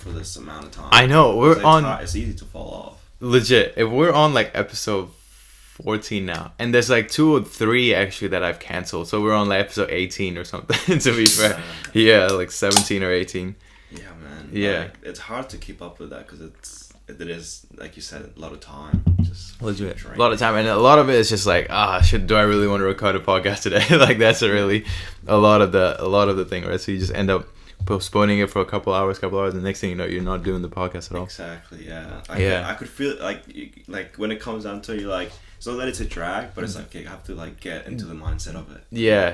this amount of time. I know we're on. It's easy to fall off. Legit, if we're on like episode 14 now, and there's like 2 or 3 actually that I've canceled, so we're on like episode 18 or something. To be fair, yeah, like 17 or 18. Yeah, man. Yeah, like, it's hard to keep up with that because it is, like you said, a lot of time. Just legit, draining. a lot of time, and a lot of it is just like, do I really want to record a podcast today? Like that's a lot of the thing, right? So you just end up postponing it for a couple hours, and the next thing you know, you're not doing the podcast at all. Exactly. Yeah. I could feel it, like when it comes down to it, you're like, it's not that it's a drag, but it's like, okay, I have to like get into the mindset of it. Yeah.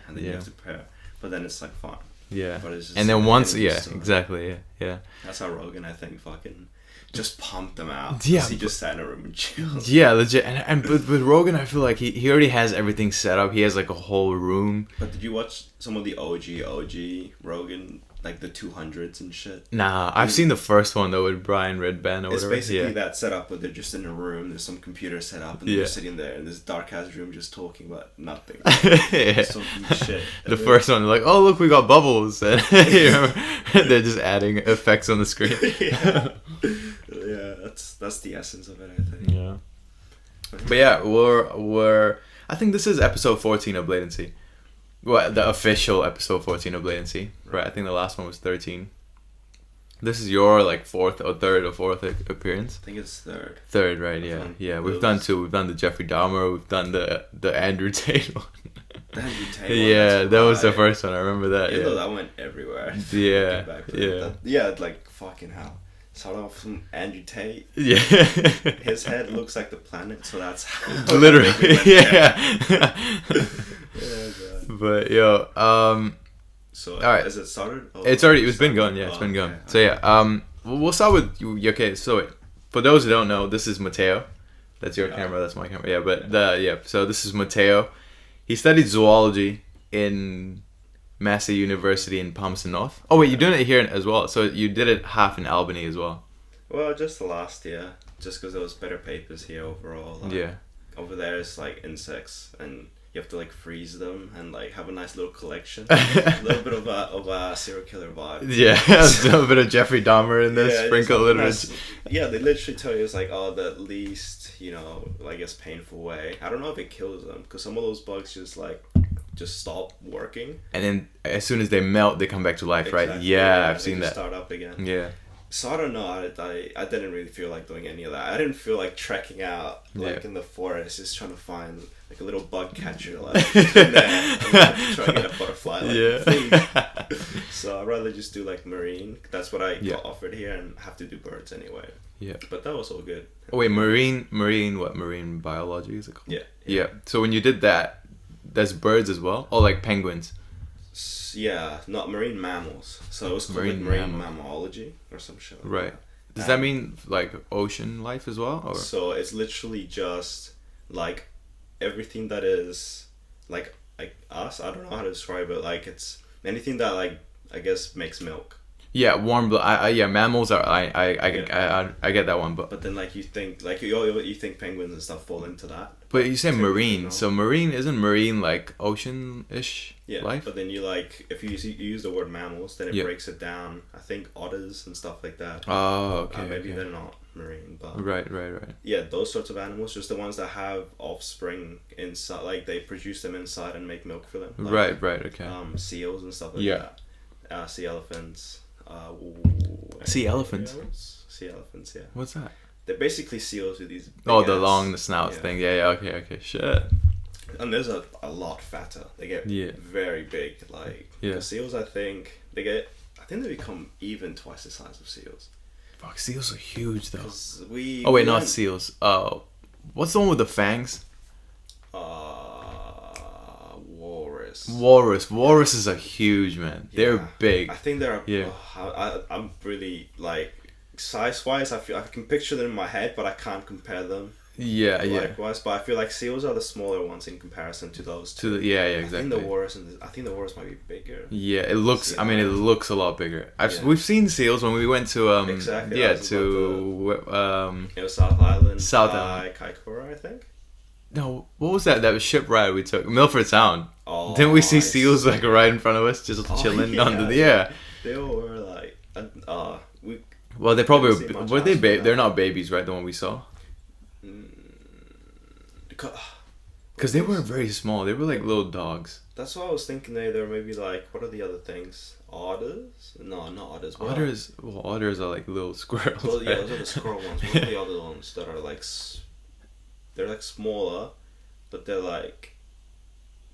And then you have to prepare. But then it's like fun. Yeah. But it's just, and then once, exactly. Yeah. That's how Rogan, I think, fucking just pumped them out. Yeah. He just sat in a room and chilled. Yeah, legit. And with Rogan, I feel like he already has everything set up. He has like a whole room. But did you watch some of the OG Rogan, like the 200s and shit? Nah, I've seen the first one though with Brian Redband or whatever. It's basically that setup where they're just in a room, there's some computer set up, and they're just sitting there in this dark ass room just talking about nothing. Some shit. The first one, they're like, oh look, we got bubbles. And they're just adding effects on the screen. Yeah, that's the essence of it, I think. Yeah. But yeah, we're I think this is episode 14 of Blatancy. Well, the official episode 14 of Blatancy, right? I think the last one was 13. This is your like 4th or 3rd or 4th appearance. I think it's 3rd. 3rd, right? Yeah. We've done 2. We've done the Jeffrey Dahmer. We've done the Andrew Tate one. The Andrew Tate one. Yeah, that was the first one. I remember that. Even though that went everywhere. Yeah. Like fucking hell. Start off from Andrew Tate. Yeah. His head looks like the planet, so that's how literally. Yeah. But yo, so all right. Is it started? It's been going. Yeah, it's been going. So yeah, we'll start with you. Okay, so wait. For those who don't know, this is Mateo. That's your camera. That's my camera. Yeah, but So this is Mateo. He studied zoology in Massey University in Palmerston North. Oh wait, you're doing it here as well. So you did it half in Albany as well. Well, just the last year, just because there was better papers here overall. Like, over there it's like insects, and you have to like freeze them and like have a nice little collection. A little bit of a serial killer vibe. Yeah, a little bit of Jeffrey Dahmer in there. Sprinkle a little bit. Yeah, they literally tell you it's like, the least, I guess painful way. I don't know if it kills them, because some of those bugs just stop working, and then as soon as they melt, they come back to life. Exactly. Right? Yeah, I've seen that. Start up again. Yeah. So I don't know. I didn't really feel like doing any of that. I didn't feel like trekking out in the forest, just trying to find like a little bug catcher, like in there, try to get a butterfly. Like, so I'd rather just do like marine. That's what I got offered here, and have to do birds anyway. Yeah. But that was all good. Oh wait, marine. What marine biology is it called? Yeah. So when you did that, there's birds as well, or like penguins. Yeah, not marine mammals. So it was called marine mammalogy or some shit. Like right. Does that mean like ocean life as well? Or? So it's literally just like everything that is like us. I don't know how to describe it. Like it's anything that like I guess makes milk. Yeah, warm blood. Mammals are. I get that one, but then like you think you think penguins and stuff fall into that. But you say marine, so marine isn't marine like ocean-ish life? But then you like if you use the word mammals, then it breaks it down. I think otters and stuff like that. Oh, okay. Maybe they're not marine, but right. Yeah, those sorts of animals, just the ones that have offspring inside, like they produce them inside and make milk for them. Like, right. Okay. Seals and stuff like that. Sea elephants. Sea elephants? Sea elephants, yeah. What's that? They're basically seals with these the snout thing. Yeah, okay. Shit. And there's a lot fatter. They get very big. Like the seals, I think they become even twice the size of seals. Fuck, seals are huge though. Not seals. What's the one with the fangs? Walruses are huge, man. They're big. I think they're. I'm really like size wise. I can picture them in my head, but I can't compare them. Likewise, but I feel like seals are the smaller ones in comparison to those two. Exactly. I think the walrus might be bigger. Yeah, it looks. It looks a lot bigger. We've seen seals when we went to it was South Island. Kaikoura, I think. No, what was that? That was ship ride we took, Milford Sound. Didn't we see seals like right in front of us, just chilling on the? They all were like. we. Well, they probably were they. They're not babies, right? The one we saw. Because they were very small. They were like little dogs. That's what I was thinking. They were maybe like, what are the other things? Otters? No, not otters. Otters. Well, otters are like little squirrels. Well, yeah, those are the squirrel ones. What are the other ones that are like? They're like smaller, but they're like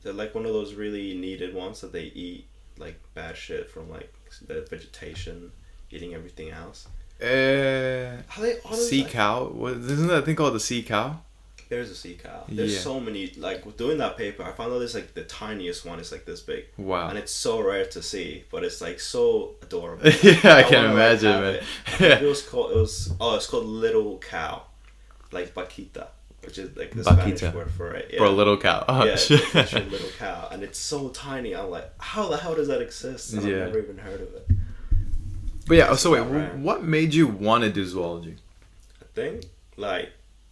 one of those really needed ones that they eat like bad shit from like the vegetation, eating everything else. Are they otters? Sea cow? Isn't that a thing called the sea cow? There's a sea cow. There's so many, like, doing that paper, I found out there's, like, the tiniest one is, like, this big. Wow. And it's so rare to see, but it's, like, so adorable. Yeah, I can imagine, man. It's called little cow. Like, vaquita, which is, like, the Spanish word for it. Yeah. For a little cow. Oh, yeah, it's actually a little cow. And it's so tiny. I'm like, how the hell does that exist? And I've never even heard of it. But yeah, so wait, what made you want to do zoology? I think, like...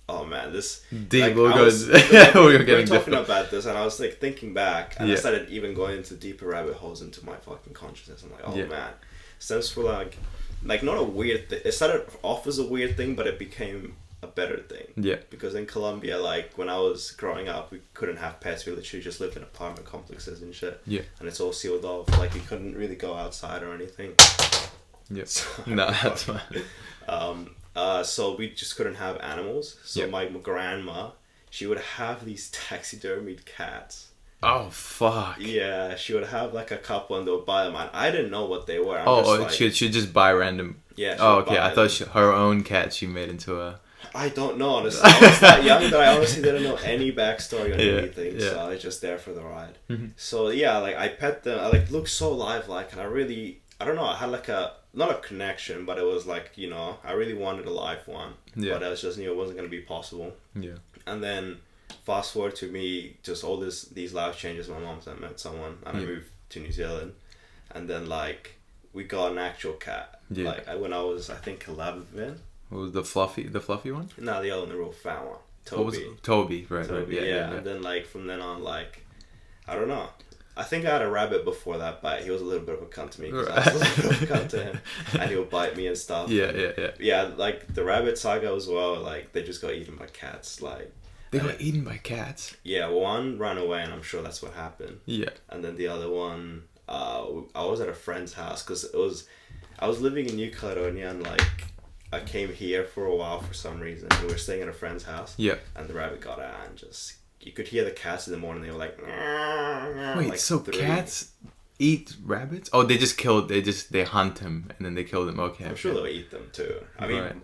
Oh man, this deep. Like, we're talking about this, and I was like thinking back, and I started even going into deeper rabbit holes into my fucking consciousness. I'm like, oh man, stems for like not a weird thing. It started off as a weird thing, but it became a better thing. Yeah. Because in Colombia, like when I was growing up, we couldn't have pets. We literally just lived in apartment complexes and shit. Yeah. And it's all sealed off. Like you couldn't really go outside or anything. Yeah. No, that's fine. So we just couldn't have animals. So my grandma, she would have these taxidermied cats. Oh, fuck. Yeah, she would have like a couple and they would buy them. And I didn't know what they were. She'd just buy random. Yeah. Oh, okay. I thought her own cat she made into a... I don't know, honestly. I was that young that I honestly didn't know any backstory on anything. So I was just there for the ride. Mm-hmm. So yeah, like I pet them. I like looked so lifelike, and I don't know, I had like not a connection, but it was like, you know, I really wanted a live one. Yeah. But I just knew it wasn't going to be possible. Yeah. And then fast forward to me, just all these life changes. My mom met someone, and I moved to New Zealand. And then like we got an actual cat. Yeah. Like when I was, I think 11. What was the fluffy one? No, the other one, the real fat one. Toby. What was it? Toby, right? Toby, yeah. And then like from then on, like I don't know. I think I had a rabbit before that bite. He was a little bit of a cunt to me because I was a little bit of a cunt to him, and he would bite me and stuff. Yeah. Like the rabbit saga as well. Like they just got eaten by cats. Like they got eaten by cats. Yeah, one ran away, and I'm sure that's what happened. Yeah. And then the other one, I was at a friend's house because I was living in New Caledonia, and like I came here for a while for some reason. We were staying at a friend's house. Yeah. And the rabbit got out and just. You could hear the cats in the morning. They were like, wait, like so 3. Cats eat rabbits? Oh, they hunt him and then they kill them. Okay. I'm sure they'll eat them too. I mean,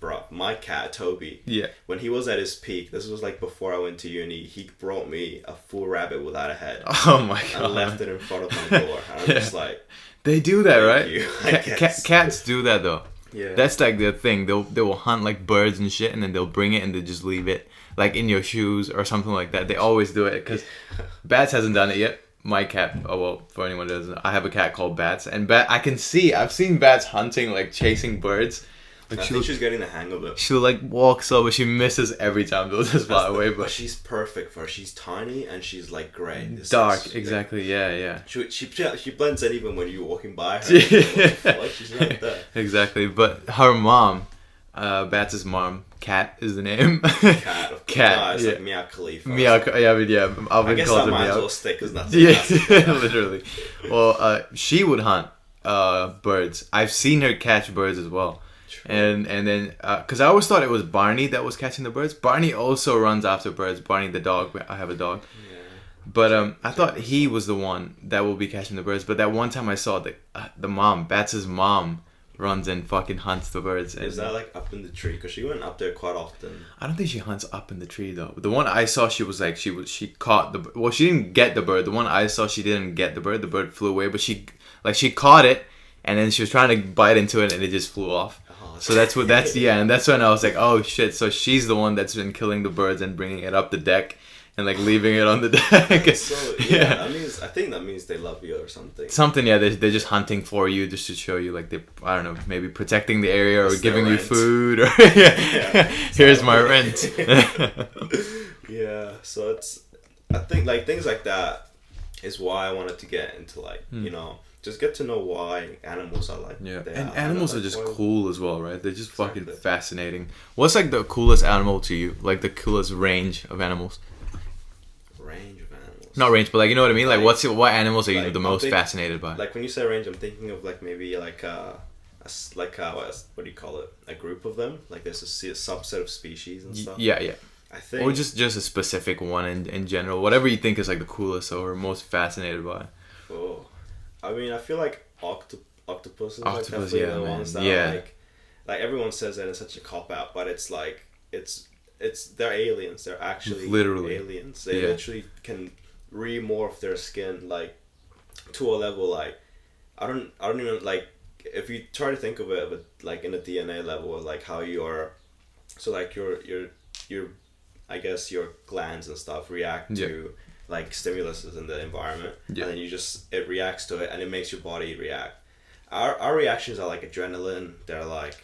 bro, my cat Toby. Yeah. When he was at his peak, this was like before I went to uni. He brought me a full rabbit without a head. Oh my god. And left it in front of my door. And I'm just like. They do that, right? Cats do that though. Yeah. That's like the thing. They will hunt like birds and shit, and then they'll bring it and they just leave it like in your shoes or something like that. They always do it because Bats hasn't done it yet. My cat. Oh well, for anyone who doesn't know, I have a cat called Bats, and I've seen Bats hunting, like chasing birds. Like I think she's getting the hang of it. She'll like walk slow, but she misses every time. They'll just fly away. But she's perfect for her. She's tiny and she's like grey. Dark, exactly. Yeah. She blends in even when you're walking by her. Like she's right there. Exactly, but her mom, Bats' mom, Cat is the name. Cat. No, it's like Mia Khalifa. I guess that might as well stick as nothing. Yeah, literally. Well, she would hunt birds. I've seen her catch birds as well. True. And then, because I always thought it was Barney that was catching the birds. Barney also runs after birds. Barney the dog. I have a dog. Yeah. But I thought he was the one that will be catching the birds. But that one time I saw the mom, Bats' mom, runs and fucking hunts the birds. Is that like up in the tree? Because she went up there quite often. I don't think she hunts up in the tree though. The one I saw, she caught the. Well, she didn't get the bird. The one I saw, she didn't get the bird. The bird flew away, but she caught it, and then she was trying to bite into it, and it just flew off. So that's when I was like, oh shit, so she's the one that's been killing the birds and bringing it up the deck and like leaving it on the deck. So yeah, I think that means they love you or something. They're just hunting for you just to show you like I don't know, maybe protecting the area or giving you food or here's my rent. Yeah, so I think like things like that is why I wanted to get into like just get to know why animals are like yeah. they And are. animals Like, are just cool as well, right? They're just Exactly. fucking fascinating. What's like the coolest animal to you? Like the coolest range of animals? Range of animals. Not range, but like you know what I mean? Like what animals are you like, the most fascinated by? Like when you say range, I'm thinking of like maybe like what do you call it? A group of them. Like there's a subset of species and stuff. Yeah, yeah. I think. Or just a specific one in general. Whatever you think is like the coolest or most fascinated by. Oh, I mean, I feel like octopuses like Octopus, definitely yeah, the man. ones that Yeah. are like everyone says that it's such a cop out, but it's like it's they're aliens. They're actually Literally. aliens. They Yeah. literally can remorph their skin like to a level like I don't even like if you try to think of it like in a DNA level like how you're so like your I guess your glands and stuff react to like stimuluses in the environment and then it reacts to it and it makes your body react. Our reactions are like adrenaline. They're like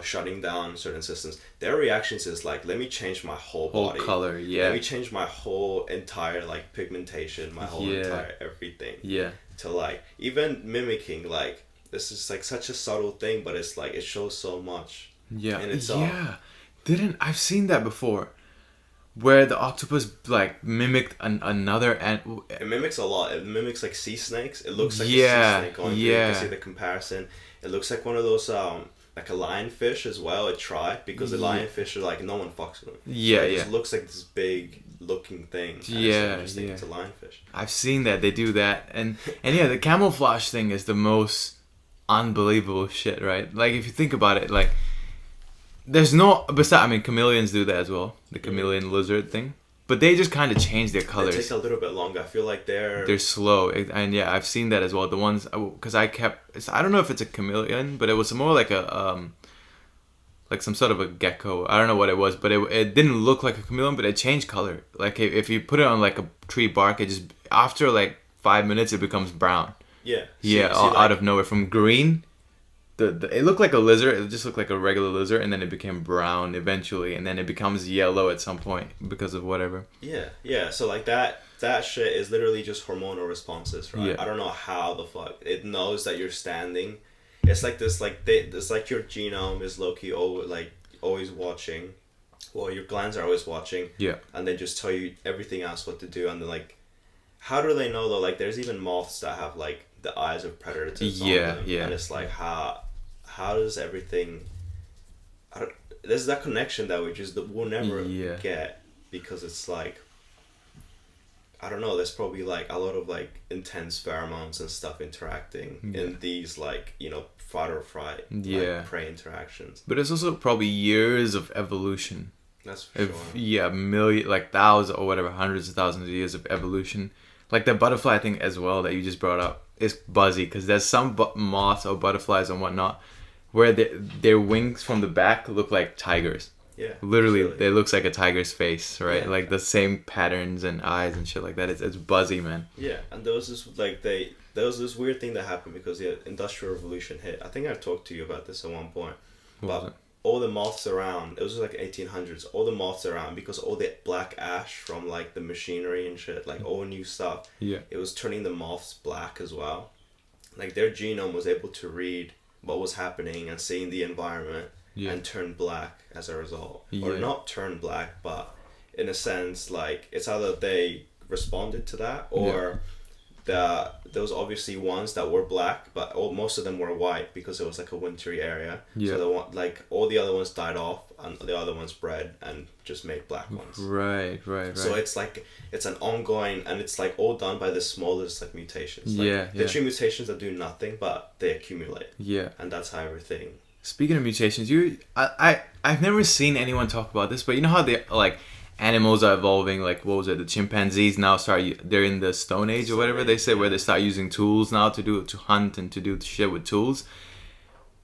shutting down certain systems. Their reactions is like, let me change my whole body. Color, yeah. Let me change my whole entire like pigmentation, my whole entire everything. Yeah. To like even mimicking like this is like such a subtle thing, but it's like it shows so much. Yeah. In itself. Yeah. I've seen that before, where the octopus like mimicked another It mimics a lot. It mimics like sea snakes. It looks like a Yeah, sea snake going through. You can see the comparison. It looks like one of those like a lionfish as well. It tried because the lionfish are like no one fucks with them. Yeah, so it just looks like this big looking thing. It's a lionfish. I've seen that they do that, and yeah, the camouflage thing is the most unbelievable shit, right? Like if you think about it, like there's no chameleons do that as well, the chameleon lizard thing, but they just kind of change their colors. They take a little bit longer. I feel like they're slow, and yeah, I've seen that as well. The ones because I don't know if it's a chameleon, but it was more like a like some sort of a gecko. I don't know what it was, but it didn't look like a chameleon, but it changed color. Like if you put it on like a tree bark, it just after like 5 minutes it becomes brown. Yeah. Out of nowhere from green. It looked like a lizard. It just looked like a regular lizard, and then it became brown eventually, and then it becomes yellow at some point because of whatever. Yeah. So like that shit is literally just hormonal responses, right? Yeah. I don't know how the fuck it knows that you're standing. It's like this, like it's like your genome is low-key always watching, or your glands are always watching. Yeah. And they just tell you everything else what to do, and then like, how do they know though? Like, there's even moths that have like the eyes of predators. On them, and it's like how does everything? There's that connection that we'll never get because it's like. I don't know, there's probably like a lot of like intense pheromones and stuff interacting in these like, fight or flight like, prey interactions. But it's also probably years of evolution. That's for sure. Yeah, million, like thousands or whatever, hundreds of thousands of years of evolution. Like the butterfly thing as well that you just brought up is buzzy because there's some moths or butterflies and whatnot where their wings from the back look like tigers. Yeah. Literally, absolutely. it looks like a tiger's face, right? Yeah. Like the same patterns and eyes and shit like that. It's buzzy, man. Yeah, and there was this weird thing that happened because the Industrial Revolution hit. I think I talked to you about this at one point. What was it? All the moths around, it was like 1800s, all the moths around, because all the black ash from like the machinery and shit, like all new stuff, it was turning the moths black as well. Like their genome was able to read what was happening and seeing the environment and turn black as a result. Or not turn black, but in a sense, like it's either they responded to that or there was obviously ones that were black, but most of them were white because it was like a wintry area. So all the other ones died off and the other ones bred and just made black ones. Right. So it's like it's an ongoing, and it's like all done by the smallest like mutations. Like, literally mutations that do nothing but they accumulate. Yeah. And that's how everything. Speaking of mutations, I've never seen anyone talk about this, but you know how they like animals are evolving, like what was it, the chimpanzees now they're in the Stone Age or whatever they say, where they start using tools now to hunt and to do shit with tools.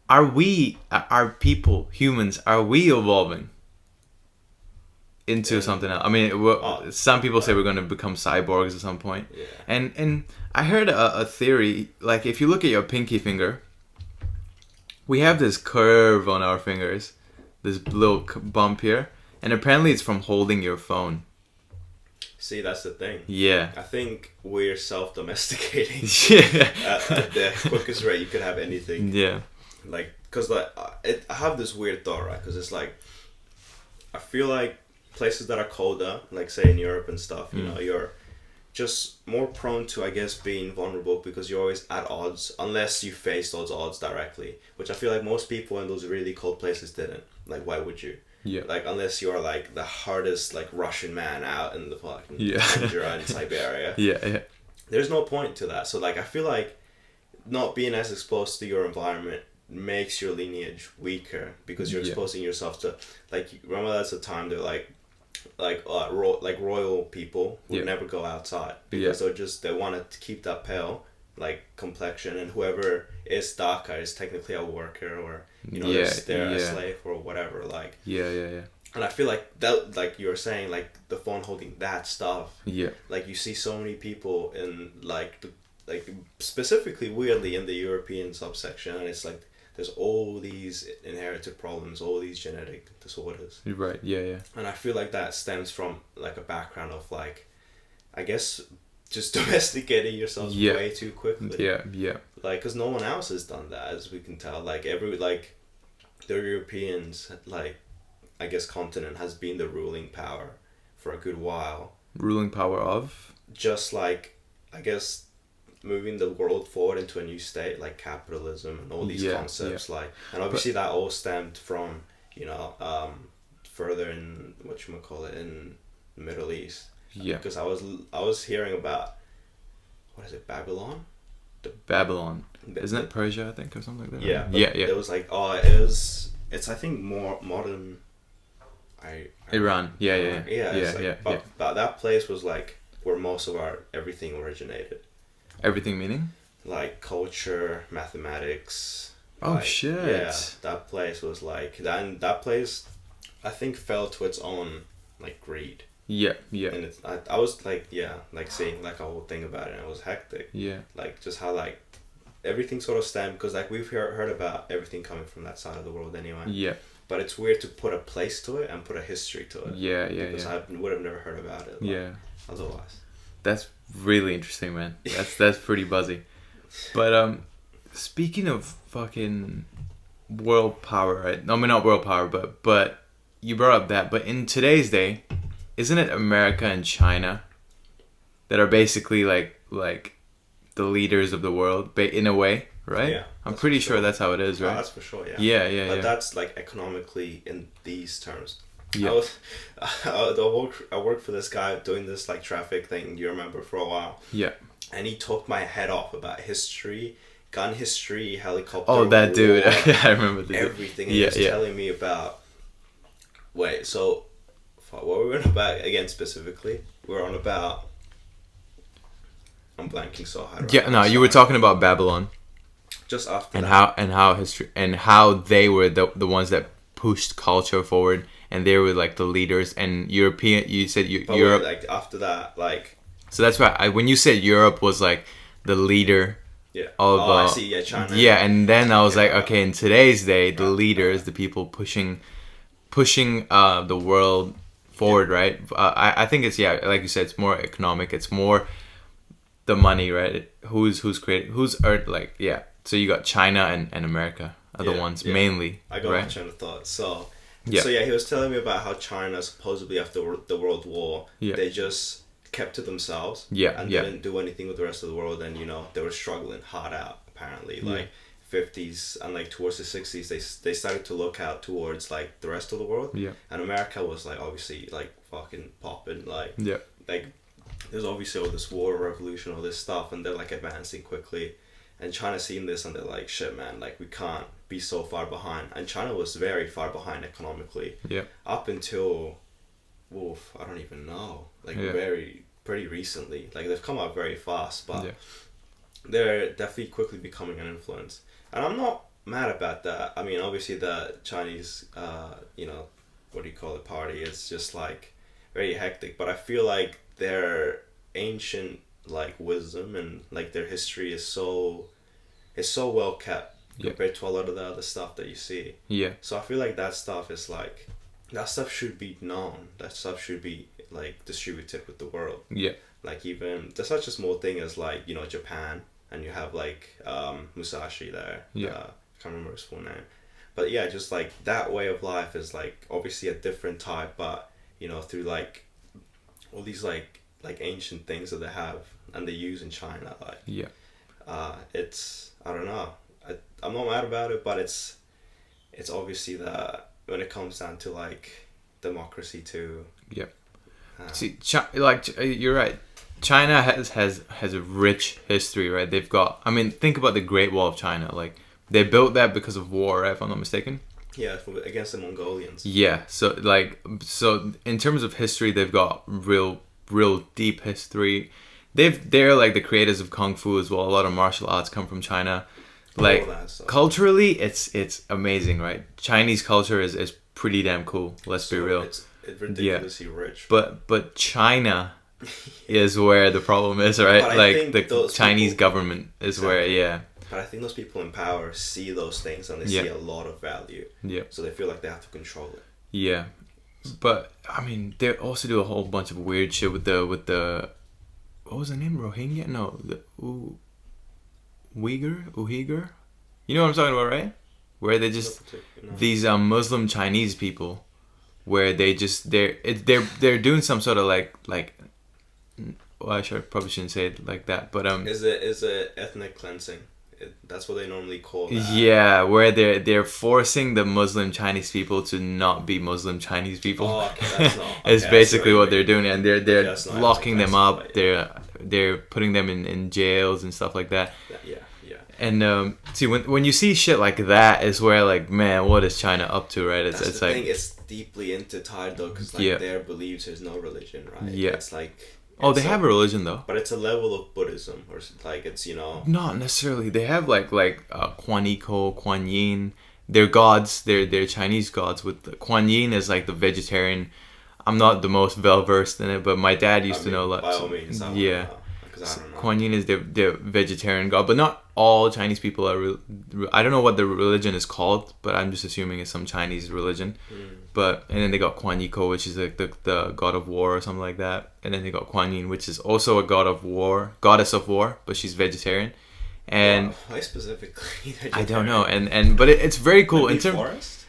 Are people, humans, are we evolving into something else? I mean, some people say we're going to become cyborgs at some point. And I heard a theory, like if you look at your pinky finger, we have this curve on our fingers, this little bump here, and apparently it's from holding your phone. See, that's the thing. Yeah. I think we're self-domesticating Yeah. at the quickest rate you could have anything. Yeah. Like, because like, I have this weird thought, right? Because it's like, I feel like places that are colder, like say in Europe and stuff, you know, you're just more prone to, I guess, being vulnerable because you're always at odds, unless you face those odds directly, which I feel like most people in those really cold places didn't. Like, why would you? Yeah. Like, unless you're like the hardest like Russian man out in the fucking tundra in Siberia. Yeah. There's no point to that. So like, I feel like not being as exposed to your environment makes your lineage weaker because you're exposing yourself to, like, remember that's the time they're like royal people would never go outside because they want to keep that pale like complexion, and whoever is darker is technically a worker, or you know, they're a slave or whatever, like and I feel like that, like you were saying, like the phone holding that stuff, like you see so many people in like specifically weirdly in the European subsection, and it's like there's all these inherited problems, all these genetic disorders. Right. Yeah. And I feel like that stems from like a background of like, I guess, just domesticating yourselves way too quickly. Yeah. Like, because no one else has done that, as we can tell. Like the Europeans, like, I guess, continent has been the ruling power for a good while. Ruling power of? Just like, I guess, moving the world forward into a new state, like capitalism and all these concepts, like, and obviously that all stemmed from, you know, further in in the Middle East. Because I was hearing about, what is it, Babylon? Babylon. Isn't it Persia, I think, or something like that? Yeah. It was like, it's I think more modern. Iran. Yeah. But that place was like where most of everything originated. Everything meaning? Like culture, mathematics. Oh, like, shit. Yeah, that place was like that. And that place, I think, fell to its own like greed. Yeah. And I was like, like seeing like a whole thing about it, and it was hectic. Yeah. Like just how like everything sort of stemmed, because like we've heard about everything coming from that side of the world anyway. Yeah. But it's weird to put a place to it and put a history to it. Yeah. Because I would have never heard about it. Like, otherwise. That's really interesting, man. That's pretty buzzy. But speaking of fucking world power, right? No, I mean, not world power, but you brought up that. But in today's day, isn't it America and China that are basically like the leaders of the world in a way, right? Yeah. I'm pretty sure that's how it is, right? Oh, that's for sure, yeah. Yeah. But that's like economically in these terms. Yeah. I worked for this guy doing this like traffic thing, you remember, for a while. Yeah. And he talked my head off about history, gun history, helicopter. Oh, that dude. I remember the everything. And he was telling me about. Wait, so what were we on about again specifically? We're on about. I'm blanking so hard. Yeah, no, you were talking about Babylon. Just after and that. how history and how they were the ones that pushed culture forward. And they were like the leaders, and European. You said Europe. Like after that, like. So that's why when you said Europe was like the leader. Yeah. Of, I see. Yeah, China. Yeah, and then I was like, okay, in today's day, the leaders, the people pushing the world forward, right? I think it's like you said, it's more economic. It's more the money, right? Who's creating, who's earned, like So you got China and America are the ones mainly. I got my train of thought. So. Yeah. So he was telling me about how China supposedly after the World War, they just kept to themselves and didn't do anything with the rest of the world, and you know they were struggling hard out apparently. Like 50s and like towards the 60s, they started to look out towards like the rest of the world. Yeah. And America was like obviously like fucking popping, like like there's obviously all this war, revolution, all this stuff, and they're like advancing quickly. And China's seen this and they're like, shit, man, like we can't be so far behind. And China was very far behind economically. Yeah. Up until, I don't even know. Like pretty recently. Like they've come up very fast, but they're definitely quickly becoming an influence. And I'm not mad about that. I mean, obviously the Chinese, party is just like very hectic. But I feel like their ancient like wisdom and like their history is so well kept compared to a lot of the other stuff that you see. Yeah. So I feel like that stuff should be known. That stuff should be like distributed with the world. Yeah. Like even there's such a small thing as like, you know, Japan, and you have like Musashi there. Yeah. I can't remember his full name. But yeah, just like that way of life is like obviously a different type, but you know, through like all these like ancient things that they have and they use in China, like it's, I don't know, I'm not mad about it, but it's obviously that when it comes down to like democracy too. Yeah. See, you're right. China has a rich history, right? They've got, I mean, think about the Great Wall of China. Like, they built that because of war, right, if I'm not mistaken. Yeah, against the Mongolians. Yeah, so in terms of history, they've got real deep history. They're like the creators of kung fu as well. A lot of martial arts come from China. Like, culturally, it's amazing, right? Chinese culture is pretty damn cool. Let's be real. It's ridiculously rich. But China is where the problem is, right? Like the Chinese government is where, But I think those people in power see those things and they see a lot of value. Yeah. So they feel like they have to control it. Yeah. But I mean, they also do a whole bunch of weird shit with the what was the name? Rohingya? No, the Uyghur. You know what I'm talking about, right? Where they just these Muslim Chinese people, where they just they're doing some sort of like well, I probably shouldn't say it like that, but is it ethnic cleansing? That's what they normally call that. Yeah, where they're forcing the Muslim Chinese people to not be Muslim Chinese people. Oh, okay, that's not. Okay, it's basically what they're doing, and they're locking them up. Yeah. They're putting them in jails and stuff like that. Yeah. And see, when you see shit like that, is where like, man, what is China up to, right? It's the like thing. It's deeply intertied though, because like their beliefs is no religion, right? Yeah. It's like. Oh, they have a religion though. But it's a level of Buddhism, or like it's, you know. Not necessarily. They have like Kuan Yin, Kuan Yin. They're gods. They're Chinese gods. Kuan Yin is like the vegetarian. I'm not the most well versed in it, but my dad used to know. Like, by all means, yeah. So Kuan Yin is the vegetarian god, but not all Chinese people are. I don't know what the religion is called, but I'm just assuming it's some Chinese religion. And then they got Kuan Yin, which is like the god of war or something like that. And then they got Kuan Yin, which is also a goddess of war, but she's vegetarian. And why specifically? I don't know. But it's very cool in terms.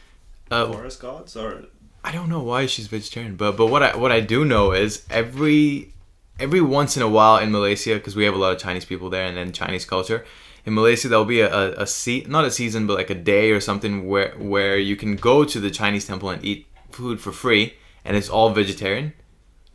Forest gods, or I don't know why she's vegetarian, but what I do know is every once in a while in Malaysia, because we have a lot of Chinese people there, and then Chinese culture. In Malaysia, there'll be not a season, but like a day or something where you can go to the Chinese temple and eat food for free, and it's all vegetarian,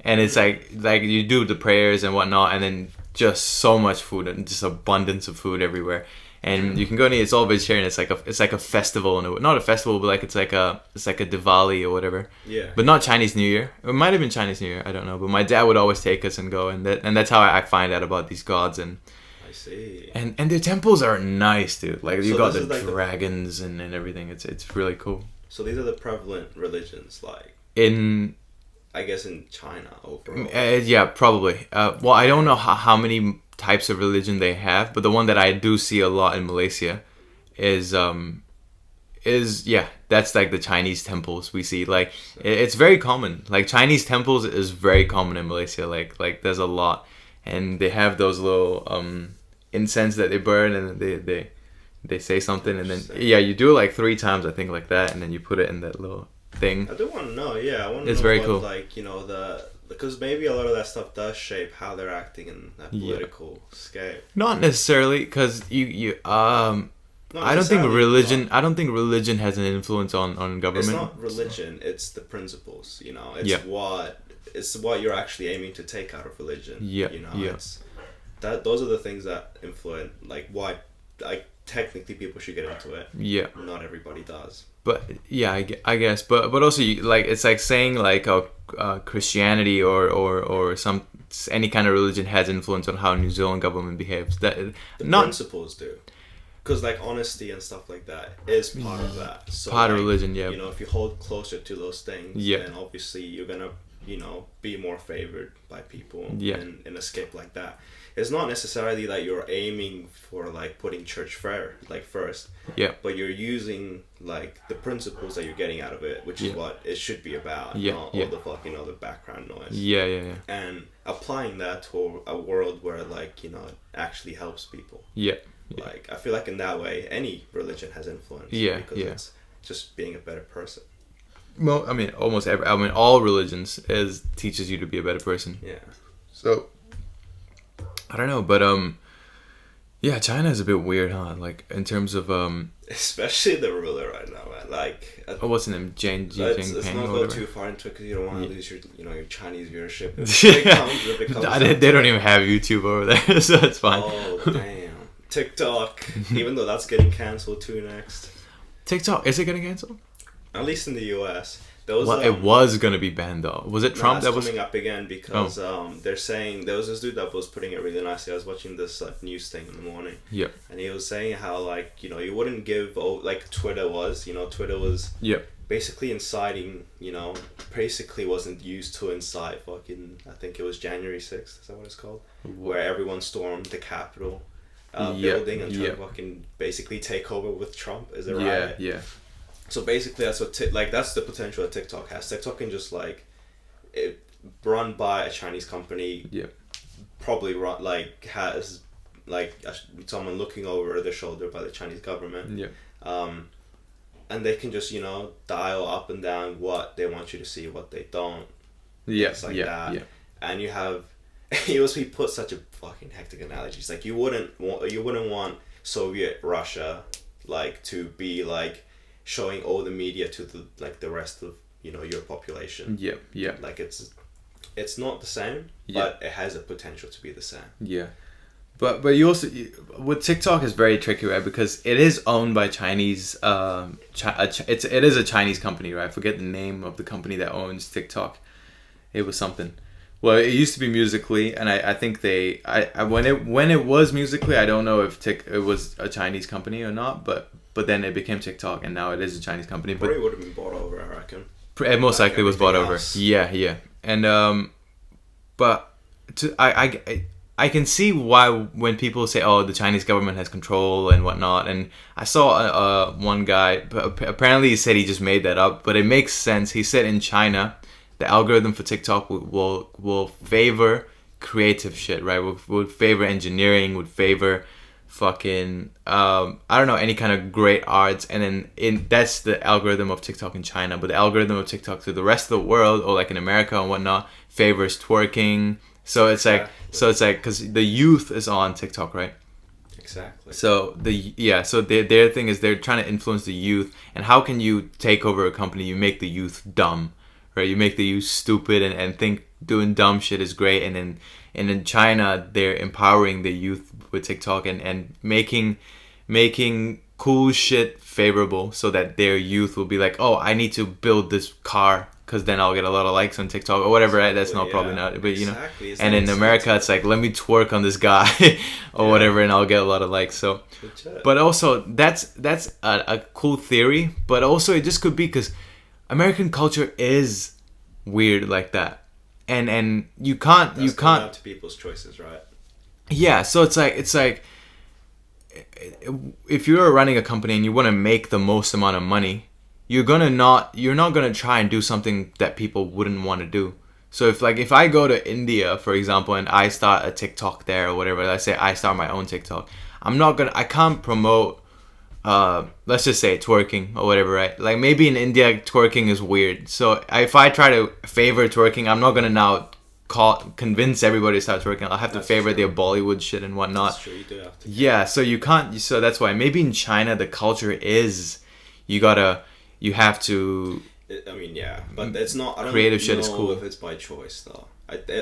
and it's like you do the prayers and whatnot, and then just so much food and just abundance of food everywhere, and you can go and eat. It's all vegetarian. It's like a festival, not a festival, but like it's like a Diwali or whatever. Yeah. But not Chinese New Year. It might have been Chinese New Year. I don't know. But my dad would always take us and go, and that's how I find out about these gods. And I see. And their temples are nice, dude. Like you got the dragons and everything. It's really cool. So these are the prevalent religions, like I guess in China overall. Yeah, probably. Well, I don't know how many types of religion they have, but the one that I do see a lot in Malaysia is that's like the Chinese temples we see. Like it's very common. Like Chinese temples is very common in Malaysia. Like there's a lot, and they have those little incense that they burn, and they say something, and then you do it like 3 times, I think, like that, and then you put it in that little thing. I do want to know. Yeah, I want to know. It's very what, cool. Like, you know, because maybe a lot of that stuff does shape how they're acting in that political scale. Not necessarily, because I don't think religion has an influence on government. It's not religion; it's the principles. You know, it's what you're actually aiming to take out of religion. Yeah, you know, it's those are the things that influence, like why, like technically people should get into it. Yeah, not everybody does. But yeah, I guess, but also like it's like saying like Christianity or any kind of religion has influence on how New Zealand government behaves. The principles do. Because like honesty and stuff like that is part of that. So part of religion, yeah. You know, if you hold closer to those things, then obviously you're gonna, you know, be more favored by people in a scape like that. it's not necessarily that you're aiming for like putting church first. Yeah. But you're using like the principles that you're getting out of it, which is what it should be about, not all the fucking other background noise. Yeah. And applying that to a world where like, you know, it actually helps people. Yeah. Like I feel like in that way any religion has influence. Yeah. Because it's just being a better person. Well, I mean, all religions teaches you to be a better person. Yeah. So, I don't know, but yeah, China is a bit weird, huh? Like in terms of especially the ruler right now, man. Like what's his name? Jinping. Let's not go too far into it because you don't want to lose your Chinese viewership. They don't even have YouTube over there, so it's fine. Oh damn, TikTok. Even though that's getting cancelled too next. TikTok, is it getting cancelled? At least in the US. It was gonna be banned though. Was it Trump that was coming up again because they're saying there was this dude that was putting it really nicely. I was watching this like news thing in the morning. Yeah. And he was saying how like, you know, you wouldn't give like Twitter was basically inciting, you know, basically wasn't used to incite fucking, I think it was January 6th, is that what it's called? Where everyone stormed the Capitol building and tried to fucking basically take over with Trump. Is it right? Yeah. So basically that's what that's the potential that TikTok has. TikTok can just like it run by a Chinese company. Yeah. Probably has someone looking over their shoulder by the Chinese government. Yeah. And they can just, you know, dial up and down what they want you to see, what they don't. Yeah. Things like that. Yeah. And you have he put such a fucking hectic analogy. It's like you wouldn't want Soviet Russia like to be like showing all the media to the rest of, you know, your population. Yeah. Like it's not the same, but it has a potential to be the same. Yeah. But you also with TikTok is very tricky, right? Because it is owned by Chinese. It is a Chinese company, right? I forget the name of the company that owns TikTok. It was something. Well, it used to be Musically, and I think when it was Musically, I don't know if it was a Chinese company or not, but then it became TikTok, and now it is a Chinese company. But probably would have been bought over, I reckon. It most likely was bought over. Yeah, and but I can see why when people say, "Oh, the Chinese government has control and whatnot," and I saw one guy. Apparently, he said he just made that up, but it makes sense. He said in China, the algorithm for TikTok will favor creative shit, right? Would favor engineering, would favor fucking I don't know, any kind of great arts, and then that's the algorithm of TikTok in China. But the algorithm of TikTok to the rest of the world, or like in America and whatnot, favors twerking. So it's like because the youth is on TikTok, right? Exactly. So their thing is they're trying to influence the youth, and how can you take over a company? You make the youth dumb, right? You make the youth stupid and think doing dumb shit is great, and then in China they're empowering the youth with TikTok and making cool shit favorable, so that their youth will be like, oh, I need to build this car because then I'll get a lot of likes on TikTok or whatever. Right? That's not probably not, but you know. It's and in America, it's like, let me twerk on this guy or whatever, and I'll get a lot of likes. So, but also that's a cool theory, but also it just could be because American culture is weird like that, and you can't down to people's choices, right? Yeah, so it's like if you're running a company and you want to make the most amount of money, you're not gonna try and do something that people wouldn't want to do. So if I go to India, for example, and I start a TikTok there or whatever, let's say I start my own TikTok, I can't promote let's just say twerking or whatever, right? Like maybe in India twerking is weird. So if I try to favor twerking, I'm not gonna now convince everybody to start twerking. I'll have to favor their Bollywood shit and whatnot. That's true, you do have to. Yeah, so you can't. So that's why maybe in China the culture is you have to. I mean, yeah, but it's not. I don't creative know shit is cool if it's by choice though.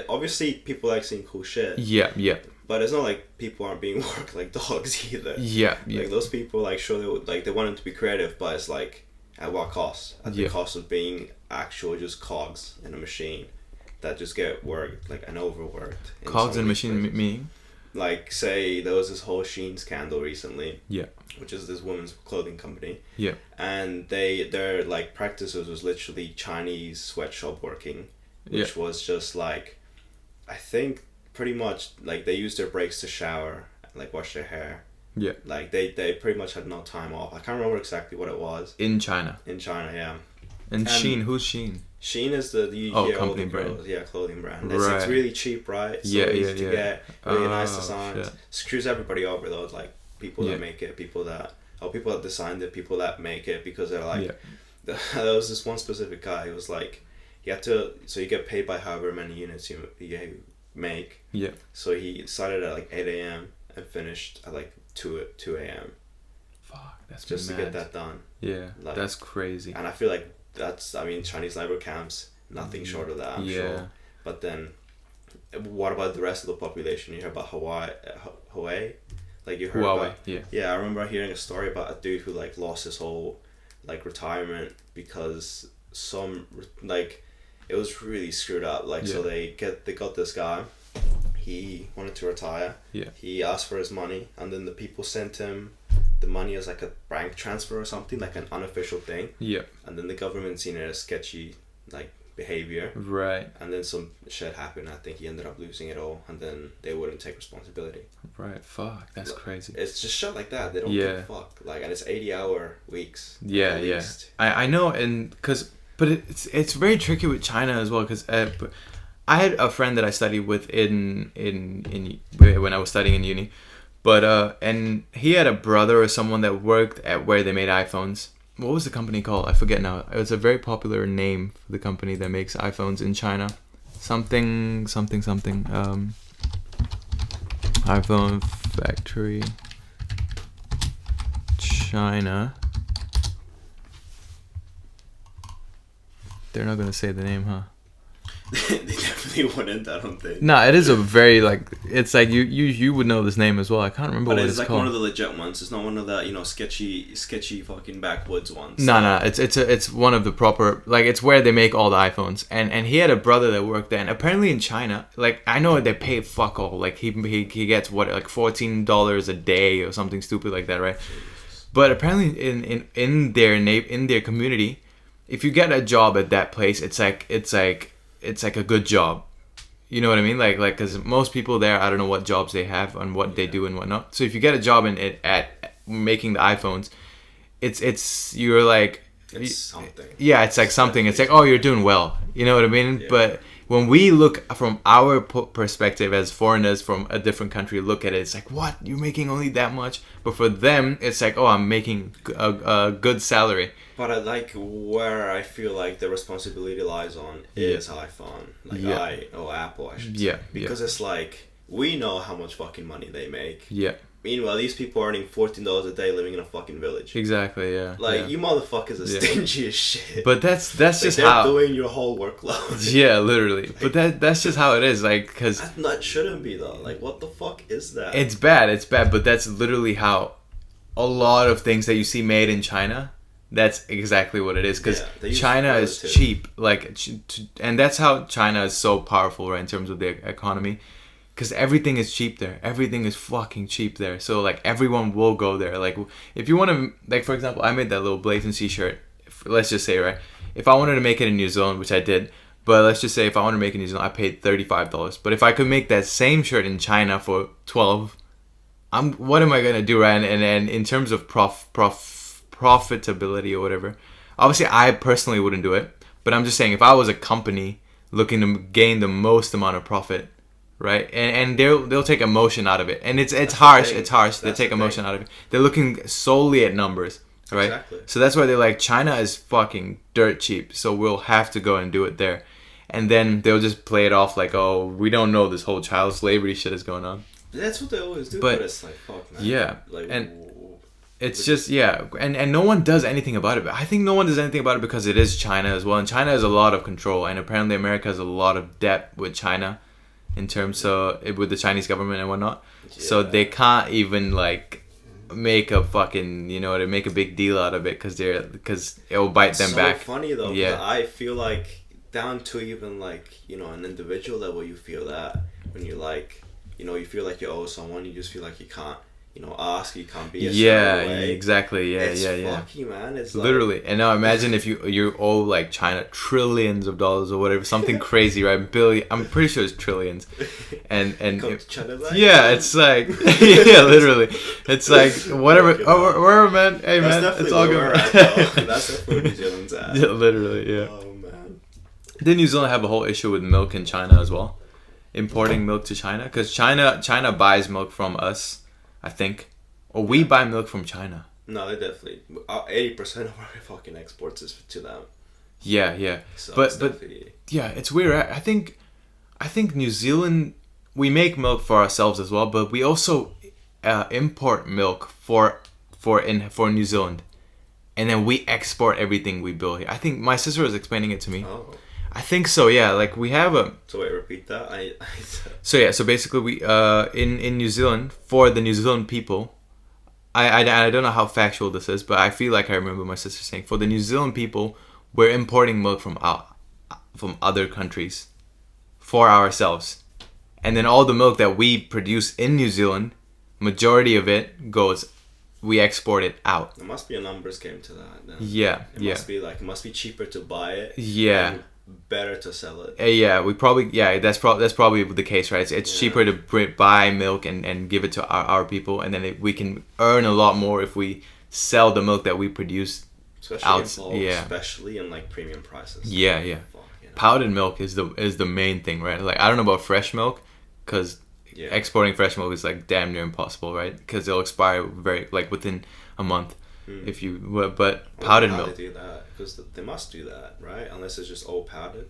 Obviously, people like seeing cool shit. Yeah. But it's not like people aren't being worked like dogs either. Yeah. Like those people, like sure they want them to be creative, but it's like at what cost? At the cost of being actual just cogs in a machine that just get worked and overworked. Cogs in a machine meaning? Like say there was this whole Shein scandal recently. Yeah. Which is this women's clothing company. Yeah. And their like practices was literally Chinese sweatshop working, which was just like, I think pretty much like they use their breaks to shower, like wash their hair. Yeah. Like they pretty much had no time off. I can't remember exactly what it was. In China. Yeah. And Shein, who's Shein? Shein is the company brand. Yeah, clothing brand. Right. It's really cheap, right? So easy to get, really nice designs. Screws everybody over though, like people that make it, people that designed it, people that make it, because they're like, there was this one specific guy who was like, so you get paid by however many units you make. Yeah. So he started at like 8 a.m. and finished at like 2 a.m. Fuck, that's just mad. to get that done. Yeah, like, that's crazy. And I feel like Chinese labor camps, nothing short of that, I'm sure. But then, what about the rest of the population? You hear about Hawaii? Like you heard Huawei, about, yeah, I remember hearing a story about a dude who like lost his whole like retirement because it was really screwed up. Like so they got this guy. He wanted to retire. Yeah. He asked for his money, and then the people sent him the money as like a bank transfer or something, like an unofficial thing. Yeah. And then the government seen it as sketchy, like behavior. Right. And then some shit happened. I think he ended up losing it all, and then they wouldn't take responsibility. Right. Fuck. That's crazy. It's just shit like that. They don't give a fuck. Like, and it's 80-hour weeks. Yeah. Yeah. I know, but it's very tricky with China as well, because I had a friend that I studied with in when I was studying in uni, but and he had a brother or someone that worked at where they made iPhones. What was the company called? I forget now. It was a very popular name for the company that makes iPhones in China. Something. iPhone factory. China. They're not gonna say the name, huh? They definitely wouldn't, I don't think. No, it is a very, like, it's like you would know this name as well. I can't remember what it's called. But it's like one of the legit ones. It's not one of the, sketchy fucking backwoods ones. No, it's one of the proper, like, it's where they make all the iPhones. And he had a brother that worked there, and apparently in China, like, I know they pay fuck all. Like, he gets what, like $14 a day or something stupid like that, right? But apparently in their community, if you get a job at that place, it's like a good job. You know what I mean? Like, because most people there, I don't know what jobs they have and what they do and whatnot. So if you get a job at making the iPhones, you're like, it's something. Yeah, it's like something. It's like, oh, you're doing well. You know what I mean? Yeah. But when we look from our perspective as foreigners from a different country, look at it, it's like, what? You're making only that much? But for them, it's like, oh, I'm making a good salary. But I like where I feel like the responsibility lies on is iPhone. Like Apple, I should say. Yeah. Because it's like, we know how much fucking money they make. Yeah. Meanwhile, these people are earning $14 a day living in a fucking village. Exactly, yeah. Like, you motherfuckers are stingy as shit. But that's just they're how... They're doing your whole workload. Yeah, literally. Like, but that's just how it is, like, because... That shouldn't be, though. Like, what the fuck is that? It's bad, but that's literally how a lot of things that you see made in China... That's exactly what it is, because China is cheap, like, and that's how China is so powerful, right, in terms of their economy, because everything is cheap there. Everything is fucking cheap there. So like everyone will go there. Like if you want to, like for example, I made that little BLATANCY shirt. Let's just say, right, if I wanted to make it in New Zealand, which I did, but let's just say if I want to make it in New Zealand, I paid $35. But if I could make that same shirt in China for $12, what am I gonna do, right? And in terms of profitability or whatever, obviously I personally wouldn't do it, but I'm just saying if I was a company looking to gain the most amount of profit, right, and they'll take emotion out of it, and it's harsh. They take emotion out of it. They're looking solely at numbers, right? Exactly. So that's why they're like, China is fucking dirt cheap, so we'll have to go and do it there, and then they'll just play it off like, oh, we don't know this whole child slavery shit is going on. That's what they always do, but it's like, fuck, man. Yeah, like, and it's just, and no one does anything about it. But I think no one does anything about it because it is China as well, and China has a lot of control, and apparently America has a lot of debt with China, in terms of with the Chinese government and whatnot. Yeah. So they can't even like make a fucking, make a big deal out of it because it will bite them back. It's so funny though. Yeah, I feel like down to even like an individual level, you feel that when you like you feel like you owe someone, you just feel like you ask. You can't be a certain way. Exactly. Yeah, it's yeah. fucky, man. It's literally. And now imagine if you owe like China trillions of dollars or whatever, something crazy, right? Billion. I'm pretty sure it's trillions. And come to China, like, it's like literally. It's like whatever. Wherever, man. Hey, man, it's all good. That's where New Zealand's at. Yeah, literally. Yeah. Oh man. Did New Zealand have a whole issue with milk in China as well? Importing milk to China, because China buys milk from us, I think, or we buy milk from China. No, they definitely 80% of our fucking exports is to them. Yeah. So but yeah, it's weird. I think New Zealand, we make milk for ourselves as well, but we also import milk for New Zealand, and then we export everything we build here. I think my sister was explaining it to me. Oh. I think so, yeah. Like we have a. So wait, repeat that. So basically we in New Zealand, for the New Zealand people, I don't know how factual this is, but I feel like I remember my sister saying, for the New Zealand people, we're importing milk from other countries for ourselves, and then all the milk that we produce in New Zealand, majority of it we export it out. There must be a numbers game to that. Then. Yeah, it must be cheaper to buy it. Yeah. And better to sell it. That's probably the case, right? It's cheaper to buy milk and give it to our people, and then we can earn a lot more if we sell the milk that we produce especially in like premium prices. Yeah. Powdered milk is the main thing, right? Like I don't know about fresh milk, because exporting fresh milk is like damn near impossible, right? Because it'll expire within a month. If you but powdered milk. They do that because they must do that, right? Unless it's just all powdered.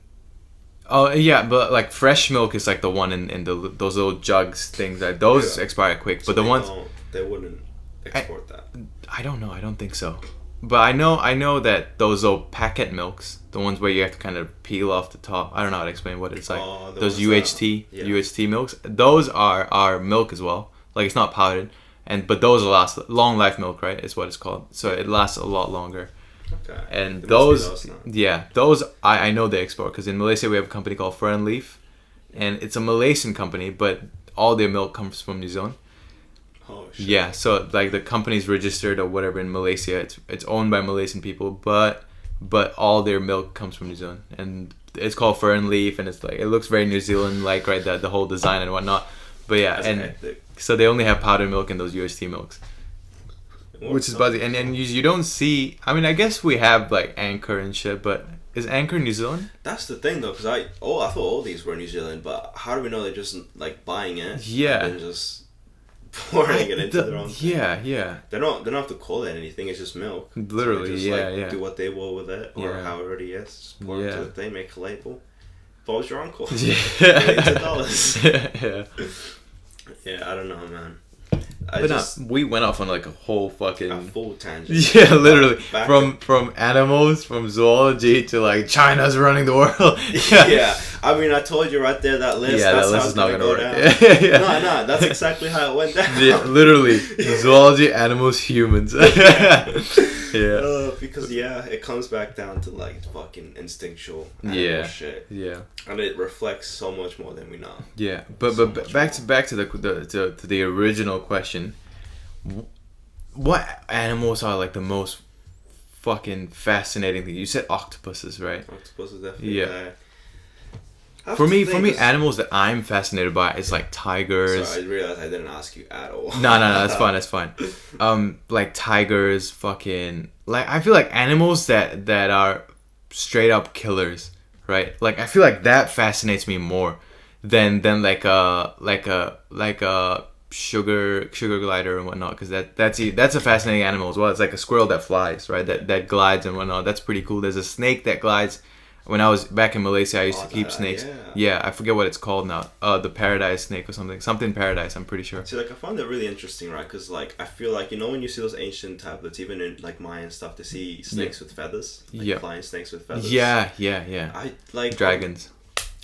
Oh yeah, but like fresh milk is like the one in those little jugs things. Like those expire quick, so but the ones they wouldn't export that. I don't know. I don't think so. But I know that those little packet milks, the ones where you have to kind of peel off the top. I don't know how to explain what it's like. Those UHT milks. Those are milk as well. Like it's not powdered. But those last long life milk, right? Is what it's called. So it lasts a lot longer. Okay. And those I know they export, because in Malaysia we have a company called Fern Leaf, and it's a Malaysian company, but all their milk comes from New Zealand. Oh shit. Yeah, so like the company's registered or whatever in Malaysia. It's owned by Malaysian people, but all their milk comes from New Zealand, and it's called Fern Leaf, and it's like it looks very New Zealand like, right? The whole design and whatnot. But yeah, so they only have powdered milk in those UHT milks, which is buzzy. And you don't see. I mean, I guess we have like Anchor and shit, but is Anchor New Zealand? That's the thing though, because I thought all these were New Zealand, but how do we know they're just like buying it? Yeah. And just pouring it into their own thing? Yeah. They don't have to call it anything. It's just milk. Literally, so they just, do what they will with it, or however it is. Just pour it into the thing, make a label. What was your uncle? Millions of dollars. Yeah, I don't know, man. We went off on like a whole fucking full tangent. Yeah, literally. From animals, from zoology to like China's running the world. Yeah. I mean, I told you right there that list. Yeah, that's that list how is not gonna go work. Down. No, that's exactly how it went down. Yeah, literally, zoology, animals, humans. Because it comes back down to like fucking instinctual animal shit. Yeah. And it reflects so much more than we know. Yeah, but back to the original question. What animals are like the most fucking fascinating thing? You said octopuses, right? Octopuses definitely. Yeah. For me, animals that I'm fascinated by is like tigers. Sorry, I realized I didn't ask you at all. No, that's fine. Like tigers, fucking like I feel like animals that are straight up killers, right? Like I feel like that fascinates me more than like a sugar glider and whatnot, because that's a fascinating animal as well. It's like a squirrel that flies, right? That glides and whatnot. That's pretty cool. There's a snake that glides. When I was back in Malaysia, I used to keep snakes. Yeah, I forget what it's called now. The paradise snake or something paradise, I'm pretty sure. See, like I found it really interesting, right? Because like I feel like, you know, when you see those ancient tablets, even in like Mayan stuff, they see snakes with feathers, like flying snakes with feathers. Yeah. I like dragons.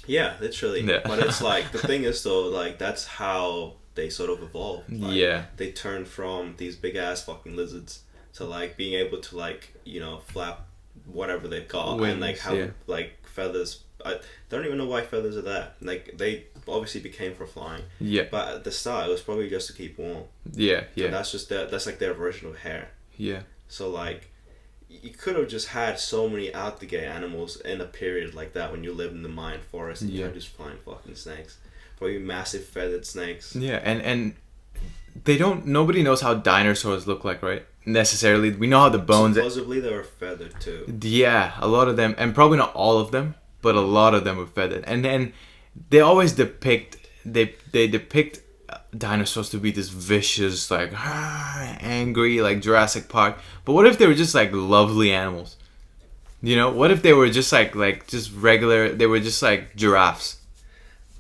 Yeah, literally. Yeah. But it's like the thing is though, like that's how they sort of evolved. Like, they turned from these big ass fucking lizards to like being able to like, you know, flap whatever they've got. Wings, and like how like feathers. I don't even know why feathers are there. Like they obviously became for flying. Yeah. But at the start, it was probably just to keep warm. Yeah, yeah. So that's just that's like their original hair. Yeah. So like, you could have just had so many out the gate animals in a period like that when you live in the Mayan forest and you had just flying fucking snakes, probably massive feathered snakes. Yeah, and nobody knows how dinosaurs look like, right? Necessarily, we know how the bones. Supposedly they were feathered too. Yeah, a lot of them, and probably not all of them, but a lot of them were feathered. And then they always depict dinosaurs to be this vicious, like angry, like Jurassic Park. But what if they were just like lovely animals? You know, what if they were just like just regular? They were just like giraffes.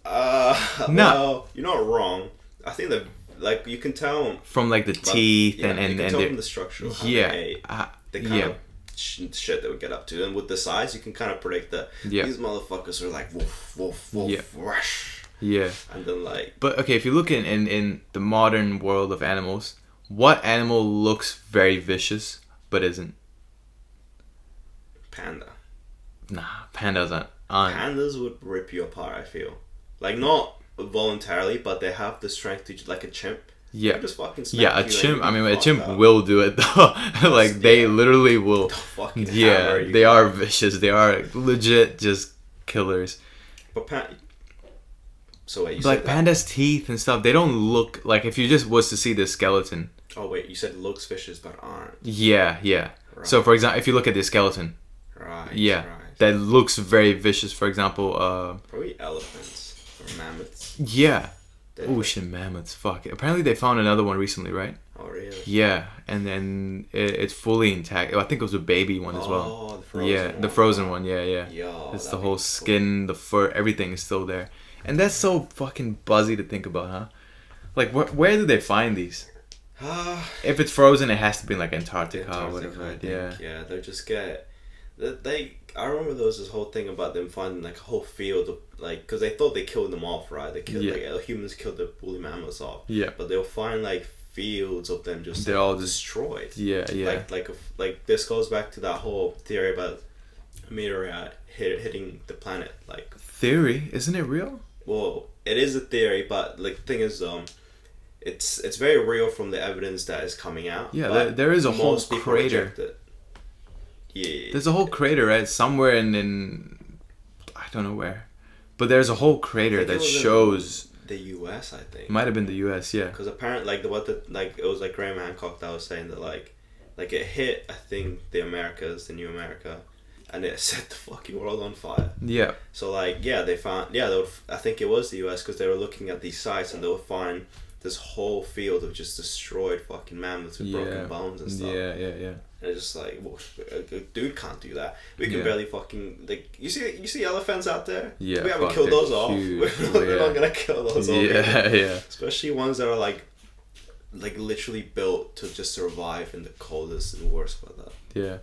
No, well, you're not wrong. I think that like you can tell from like the teeth and you can tell from the structure. Of how the kind of shit they would get up to, and with the size, you can kind of predict that these motherfuckers are like woof woof woof rush. Yeah. And then like. But okay, if you look in the modern world of animals, what animal looks very vicious but isn't? Panda. Nah, pandas aren't. Pandas would rip you apart, I feel. Like, not voluntarily, but they have the strength to, like a chimp. Yeah. Just fucking smack yeah, a you, chimp. Like, I mean, a chimp will do it though. Like they literally will. Fucking they are vicious. They are legit just killers. But so wait, you like said pandas' teeth and stuff, they don't look like if you just was to see the skeleton. Oh wait, you said looks vicious but aren't. Yeah. Right. So for example, if you look at the skeleton. Right. Yeah. Right. That looks very vicious. For example, probably elephants or mammoths. Yeah. Ocean mammoths. Fuck. Apparently they found another one recently, right? Oh really? Yeah, and then it's fully intact. I think it was a baby one as well. Oh, the frozen one. The frozen one. Yeah. Yo, it's the whole skin, the fur, everything is still there, and that's so fucking buzzy to think about, huh? Like, where do they find these? If it's frozen, it has to be in like Antarctica or whatever. Right? Yeah, they just get. I remember there was this whole thing about them finding like a whole field of like, because they thought they killed them off, right? They killed like humans killed the woolly mammoths off. Yeah. But they'll find like fields of them just they're all destroyed. Yeah. Like this goes back to that whole theory about a meteorite hitting the planet. Like theory, isn't it real? Well, it is a theory, but like the thing is, it's very real from the evidence that is coming out. Yeah, there is a whole crater. Yeah. There's a whole crater, right? Somewhere in I don't know where, but there's a whole crater that shows the U.S. I think might have been the U.S. Yeah, because apparently it was like Graham Hancock that was saying that like it hit I think the Americas, the New America, and it set the fucking world on fire. Yeah. So like they found I think it was the U.S. because they were looking at these sites and they would find this whole field of just destroyed fucking mammoths with broken bones and stuff. Yeah. And it's just like, well, a dude can't do that. We can barely fucking like. You see elephants out there. Yeah, we haven't killed those off. We're not gonna kill those off. Yeah. Especially ones that are like literally built to just survive in the coldest and worst weather. Yeah.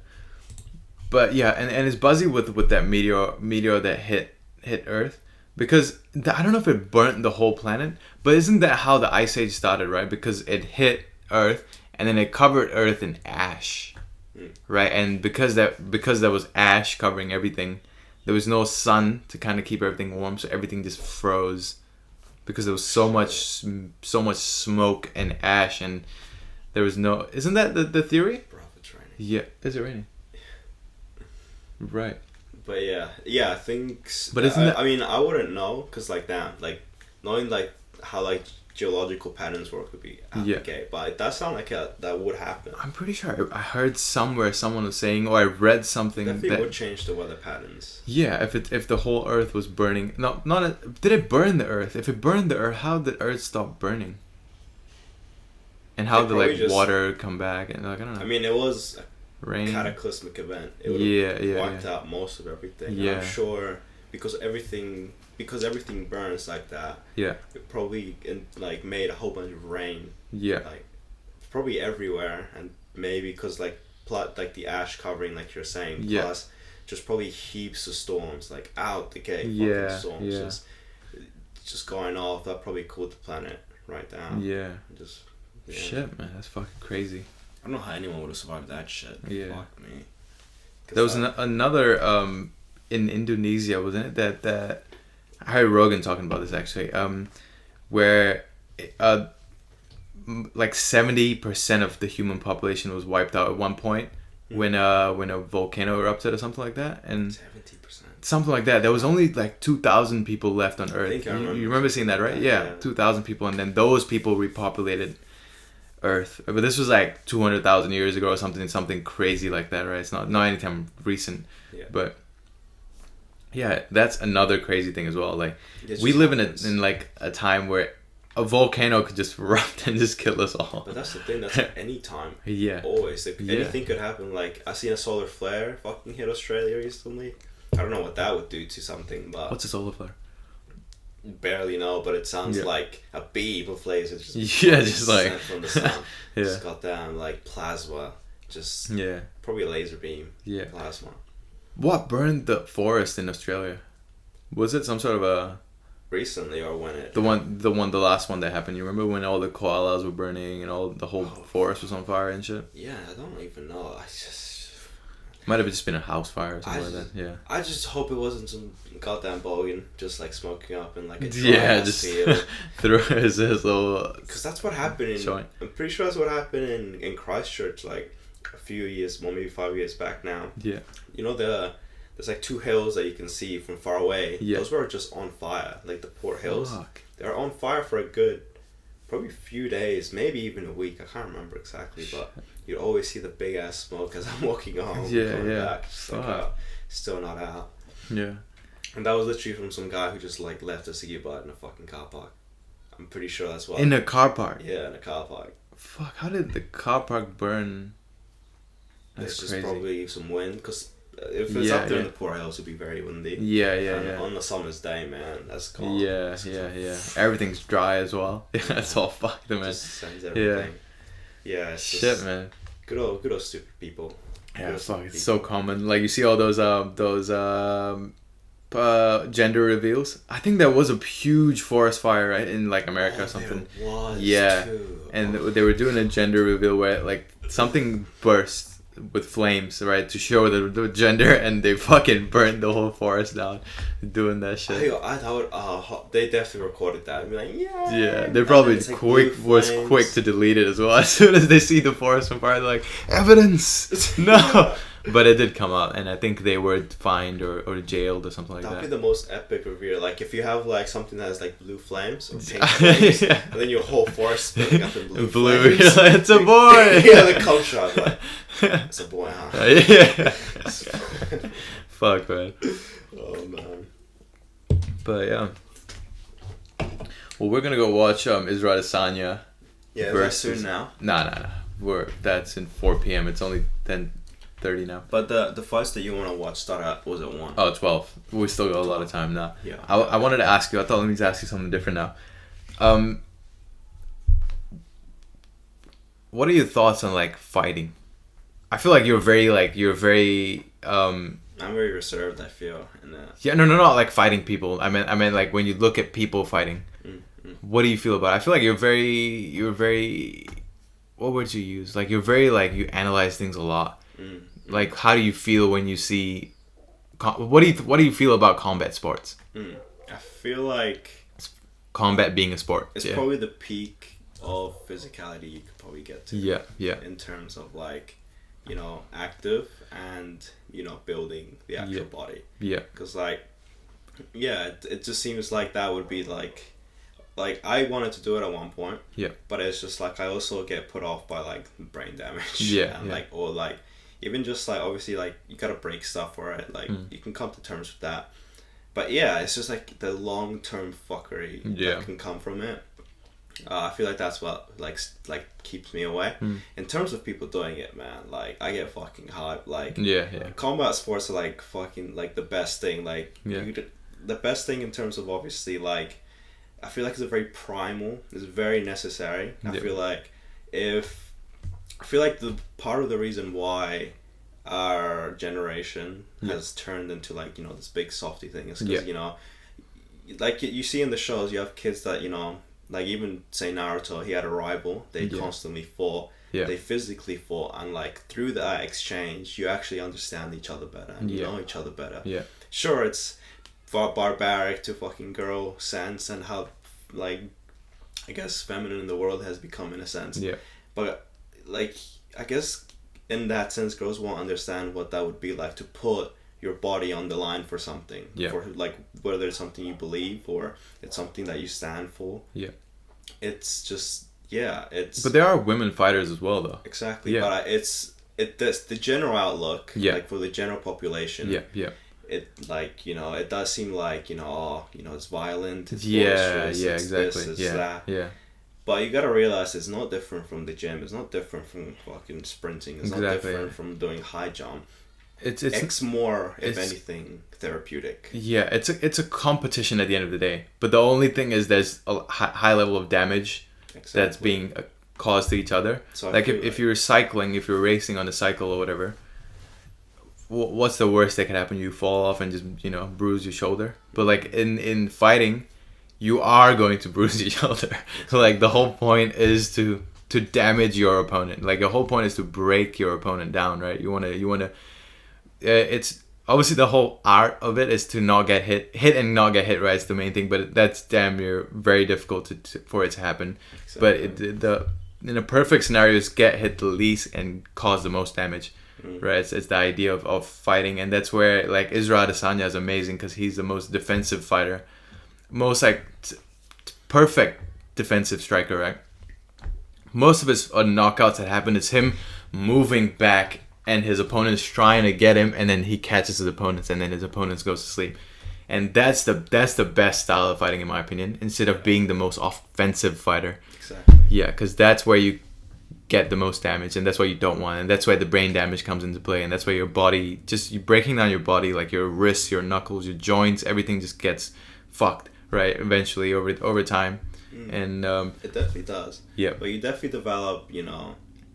But yeah, and it's buzzy with that meteor that hit Earth. Because I don't know if it burnt the whole planet, but isn't that how the Ice Age started, right? Because it hit Earth and then it covered Earth in ash, right? And because there was ash covering everything, there was no sun to kind of keep everything warm, so everything just froze because there was so much smoke and ash, and there was no. Isn't that the theory? Bro, it's raining. Yeah, is it raining? Right. But yeah, I think. But isn't that? I mean, I wouldn't know because knowing how geological patterns work would be okay. But it does sound like that would happen. I'm pretty sure I heard somewhere someone was saying, or I read something that would change the weather patterns. Yeah, if the whole Earth was burning, did it burn the Earth? If it burned the Earth, how did Earth stop burning? And how did water come back and I don't know. I mean, it was rain, cataclysmic event. It would have wiped out most of everything. Yeah. I'm sure because everything burns like that. Yeah. It probably made a whole bunch of rain. Yeah. Probably everywhere, and maybe because the ash covering, like you're saying, plus just probably heaps of storms out the gate. Storms just going off. That probably cooled the planet right down. Yeah. Shit, man, that's fucking crazy. I don't know how anyone would have survived that shit. Yeah. Fuck me. There was another in Indonesia, wasn't it? That I heard Rogan talking about this actually, where like 70% of the human population was wiped out at one point when a volcano erupted or something like that, and 70%. Something like that. There was only like 2,000 people left on Earth. I remember. You remember seeing that, right? Yeah, 2,000 people, and then those people repopulated Earth. But this was like 200,000 years ago or something crazy like that, right? It's not anytime recent, but yeah, that's another crazy thing as well. Like we live in like a time where a volcano could just erupt and just kill us all. But that's the thing. That's at any time. Yeah. Always. Like, anything could happen. Like I seen a solar flare fucking hit Australia recently. I don't know what that would do to something, but what's a solar flare? Barely know, but it sounds like a beam of lasers just like from the sun. Just goddamn like plasma, just probably a laser beam. Plasma. What burned the forest in Australia? Was it some sort of a recently or when it the last one that happened? You remember when all the koalas were burning and the whole forest was on fire and shit? Yeah, I don't even know. I just might have just been a house fire or something like that. Yeah. I just hope it wasn't some goddamn bogan just like smoking up in like a just field. Through his little. Because that's what happened I'm pretty sure that's what happened in Christchurch like a few years, well maybe 5 years back now. Yeah. You know there's like two hills that you can see from far away. Yeah. Those were just on fire, like the Port Hills. Fuck. They were on fire for a good, probably a few days, maybe even a week. I can't remember exactly, but you'd always see the big ass smoke as I'm walking home. Back, just like, still not out. Yeah. And that was literally from some guy who just like left a ciggy butt in a fucking car park. I'm pretty sure that's what. In a car park? Yeah, in a car park. Fuck, how did the car park burn? That's just probably some wind, because if it's up there in the Port Hills, it'd be very windy. Yeah. On the summer's day, man, that's cold. Yeah. Everything's dry as well. Yeah, it's all fucked, man. Just sends everything. Yeah, it's shit, just man. Good old stupid people. Yeah, fuck, it's so common. Like you see all those gender reveals. I think there was a huge forest fire, right, in like America or something. There was too. And they were doing a gender reveal where like something burst with flames, right, to show the gender, and they fucking burned the whole forest down doing that shit. I thought they definitely recorded that and be like, yeah, they probably quick to delete it as well. As soon as they see the forest on fire, they're like, evidence. No. But it did come out, and I think they were fined or jailed or something like that. That'd be the most epic reveal. Like if you have like something that has like blue flames or pink flames, and then your whole forest spinning up in blue flames. Like, it's a boy. Yeah, the cop shot. Like, it's a boy, huh? Yeah. Fuck, man. Oh man. But yeah. Well, we're gonna go watch Israel Adesanya. Yeah, versus... soon now. Nah. That's in 4 p.m. It's only 10:30 now. But the fights that you want to watch start at, was it 1? Oh, 12. We still got a lot of time now. Yeah. I wanted to ask you. I thought let me just ask you something different now. What are your thoughts on like fighting? I feel like you're very I'm very reserved, I feel, in that. Yeah, no, not like fighting people. I meant like when you look at people fighting. What do you feel about it? I feel like you're very what would you use? Like you're very like you analyze things a lot. Like how do you feel when you see what do you feel about combat sports? I feel like combat being a sport. It's probably the peak of physicality you could probably get to. Yeah. In terms of like, you know, active and, you know, building the actual body. Yeah. Because like, yeah, it just seems like that would be like I wanted to do it at one point. Yeah. But it's just like I also get put off by like brain damage. Yeah. And like, or like, even just like, obviously like you gotta break stuff for it. Like you can come to terms with that. But yeah, it's just like the long-term fuckery that can come from it. I feel like that's what like keeps me away. In terms of people doing it, man, like I get fucking hyped. Like combat sports are like fucking like the best thing. Like the best thing in terms of obviously like I feel like it's a very primal. It's very necessary. I feel like the part of the reason why our generation has turned into like, you know, this big softy thing is because you know, like you see in the shows, you have kids that, you know, like even say Naruto, he had a rival. They constantly fought. They physically fought, and like through that exchange, you actually understand each other better and you know each other better. Sure, it's barbaric to fucking girl sense, and how like I guess feminine in the world has become in a sense. Yeah. But like I guess in that sense, girls won't understand what that would be like to put your body on the line for something. Yeah. For like whether it's something you believe or it's something that you stand for. Yeah. It's just it's. But there are women fighters as well, though. Exactly. Yeah. But this the general outlook. Yeah. Like for the general population. Yeah. Yeah. It like it does seem like it's violent. It's Yeah. boisterous, Yeah. it's Exactly. this, it's Yeah. that. Yeah. But you gotta realize it's not different from the gym. It's not different from fucking sprinting. It's not different from doing high jump. It's more, if anything, therapeutic. Yeah, it's a competition at the end of the day. But the only thing is there's a high level of damage that's being caused to each other. So like if you're cycling, if you're racing on a cycle or whatever, what's the worst that could happen? You fall off and just bruise your shoulder. But like in fighting, you are going to bruise your shoulder. Like the whole point is to damage your opponent. Like the whole point is to break your opponent down, right? You wanna. It's obviously the whole art of it is to not get hit and not get hit, right? It's the main thing, but that's damn near very difficult for it to happen. Exactly. But in a perfect scenario is get hit the least and cause the most damage, right? It's the idea of fighting, and that's where like Israel Adesanya is amazing because he's the most defensive fighter, most like perfect defensive striker, right? Most of his knockouts that happen is him moving back and his opponent's trying to get him, and then he catches his opponents, and then his opponent goes to sleep. And that's the best style of fighting, in my opinion, instead of being the most offensive fighter. Exactly. Yeah, because that's where you get the most damage, and that's what you don't want, and that's where the brain damage comes into play, and that's where your body, you breaking down your body, like your wrists, your knuckles, your joints, everything just gets fucked, right? Eventually, over time. And it definitely does. Yeah. But you definitely develop,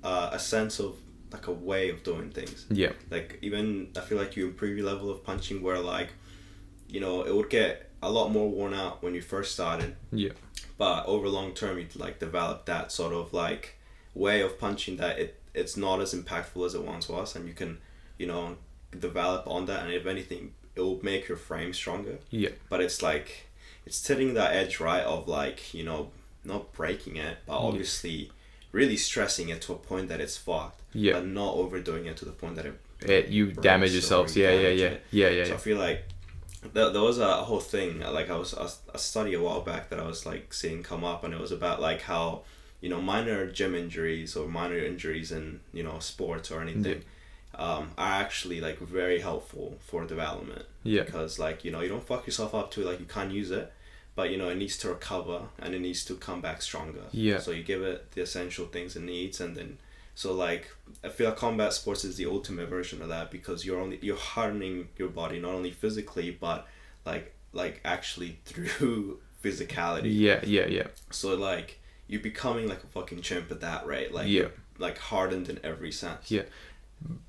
a sense of like a way of doing things. Yeah. Like even I feel like you improve your level of punching where like, it would get a lot more worn out when you first started. Yeah. But over long term you'd like develop that sort of like way of punching that it's not as impactful as it once was, and you can, develop on that, and if anything it will make your frame stronger. Yeah. But it's like it's hitting that edge, right, of like, not breaking it, but obviously really stressing it to a point that it's fucked. Yeah. But not overdoing it to the point that you damage yourselves. Yeah. So I feel like there was a whole thing, like I was a study a while back that I was like seeing come up, and it was about like how, minor gym injuries or minor injuries in, sports or anything are actually like very helpful for development. Yeah. Because like, you don't fuck yourself up to like you can't use it, but it needs to recover and it needs to come back stronger. Yeah. So you give it the essential things it needs, and then so like I feel like combat sports is the ultimate version of that, because you're hardening your body not only physically but like actually through physicality. Yeah. So like you're becoming like a fucking chimp at that rate. Like like hardened in every sense. Yeah.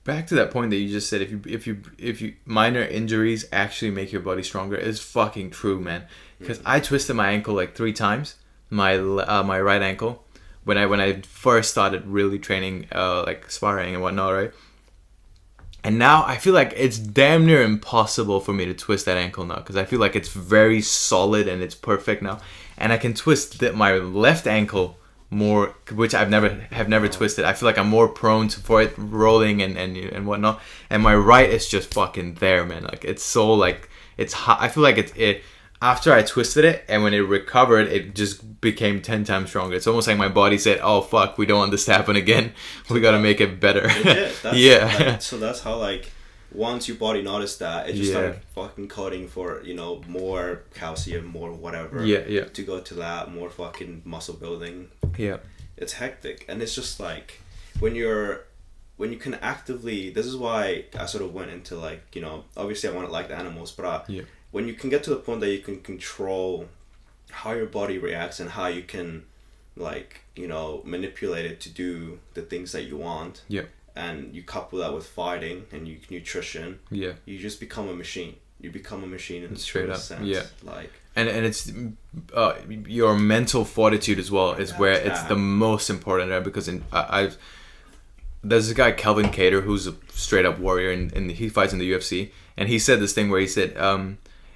Back to that point that you just said, if you minor injuries actually make your body stronger, is fucking true, man. Because I twisted my ankle like 3 times, my right ankle, when I first started really training, like sparring and whatnot, right? And now I feel like it's damn near impossible for me to twist that ankle now, because I feel like it's very solid and it's perfect now, and I can twist my left ankle more, which have never twisted. I feel like I'm more prone for it rolling and whatnot, and my right is just fucking there, man. Like it's so like it's hot. I feel like it after I twisted it, and when it recovered, it just became 10 times stronger. It's almost like my body said, "Oh fuck, we don't want this to happen again. We gotta make it better." Yeah. So that's how like once your body noticed that, it just started fucking coding for more calcium, more whatever. Yeah. To go to that more fucking muscle building. Yeah. It's hectic, and it's just like when you can actively. This is why I sort of went into like obviously I want to like the animals, but when you can get to the point that you can control how your body reacts and how you can like manipulate it to do the things that you want. Yeah. And you couple that with fighting and nutrition. Yeah. You just become a machine. You become a machine in straight up sense. Yeah. Like and it's your mental fortitude as well is where it's the most important, right? Because there's a guy, Kelvin Cater, who's a straight up warrior, and he fights in the UFC, and he said this thing where he said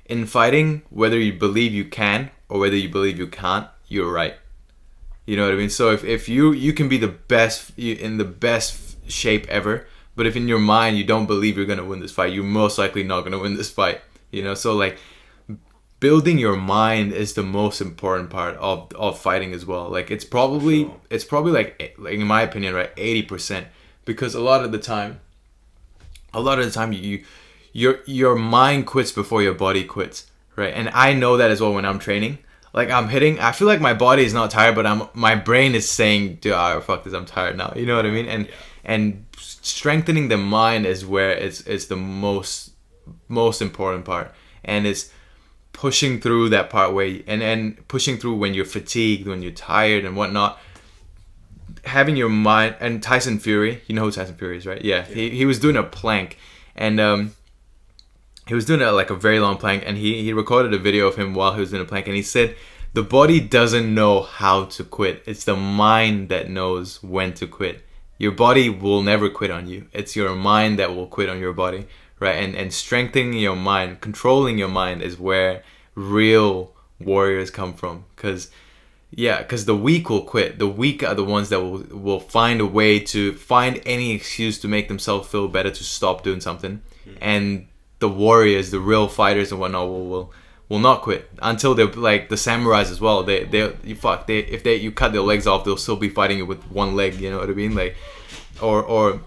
in fighting, whether you believe you can or whether you believe you can't, you're right. You know what I mean? So if you can be the best in the best shape ever, but if in your mind you don't believe you're gonna win this fight, you're most likely not gonna win this fight. You know, so like building your mind is the most important part of fighting as well. Like it's probably like in my opinion, right, 80%, because a lot of the time your mind quits before your body quits, right? And I know that as well when I'm training. Like I'm hitting, I feel like my body is not tired, but my brain is saying, dude, fuck this, I'm tired now. You know what I mean? And strengthening the mind is where it's the most important part, and it's pushing through that part where and pushing through when you're fatigued, when you're tired and whatnot. Having your mind, and Tyson Fury, you know who Tyson Fury is, right? Yeah. He was doing a plank, and he was doing like a very long plank, and he recorded a video of him while he was doing a plank, and he said the body doesn't know how to quit. It's the mind that knows when to quit. Your body will never quit on you. It's your mind that will quit on your body, right? And strengthening your mind, controlling your mind is where real warriors come from. Because the weak will quit. The weak are the ones that will find a way to find any excuse to make themselves feel better to stop doing something. And the warriors, the real fighters and whatnot will not quit until they're like the samurais as well. If you cut their legs off, they'll still be fighting it with one leg. You know what I mean? Like, or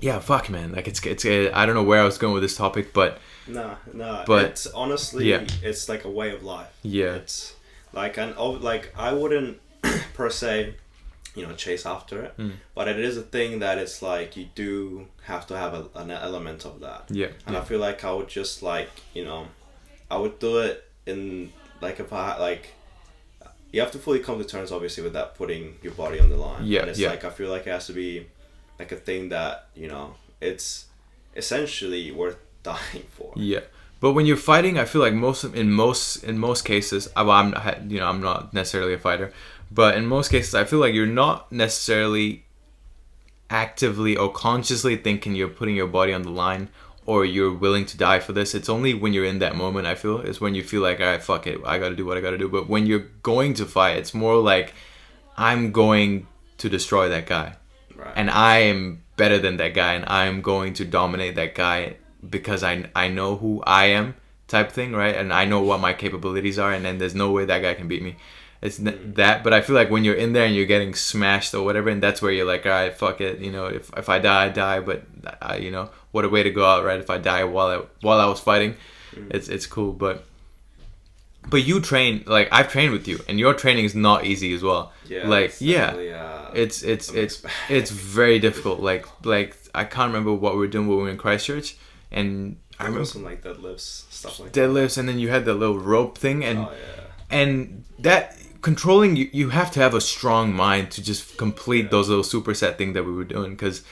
yeah, fuck, man. Like it's I don't know where I was going with this topic, but but it's honestly it's like a way of life. Yeah, it's like I wouldn't per se, chase after it, but it is a thing that it's like you do have to have an element of that. And I feel like I would just like I would do it in like if I like you have to fully come to terms obviously with that, putting your body on the line. And it's like I feel like it has to be like a thing that it's essentially worth dying for. But when you're fighting, I feel like in most cases, I'm not necessarily a fighter, but in most cases, I feel like you're not necessarily actively or consciously thinking you're putting your body on the line or you're willing to die for this. It's only when you're in that moment, I feel, is when you feel like, all right, fuck it, I gotta do what I gotta do. But when you're going to fight, it's more like, I'm going to destroy that guy. Right. And I am better than that guy, and I'm going to dominate that guy because I know who I am, type thing, right? And I know what my capabilities are, and then there's no way that guy can beat me. It's that, but I feel like when you're in there and you're getting smashed or whatever, and that's where you're like, all right, fuck it, if I die, I die, but what a way to go out, right? If I die while I was fighting, it's cool, but you train, like I've trained with you, and your training is not easy as well. It's very difficult. Like I can't remember what we were doing when we were in Christchurch, and I remember some like deadlifts, stuff like that. And then you had the little rope thing, and that controlling, you have to have a strong mind to just complete those little superset things that we were doing, because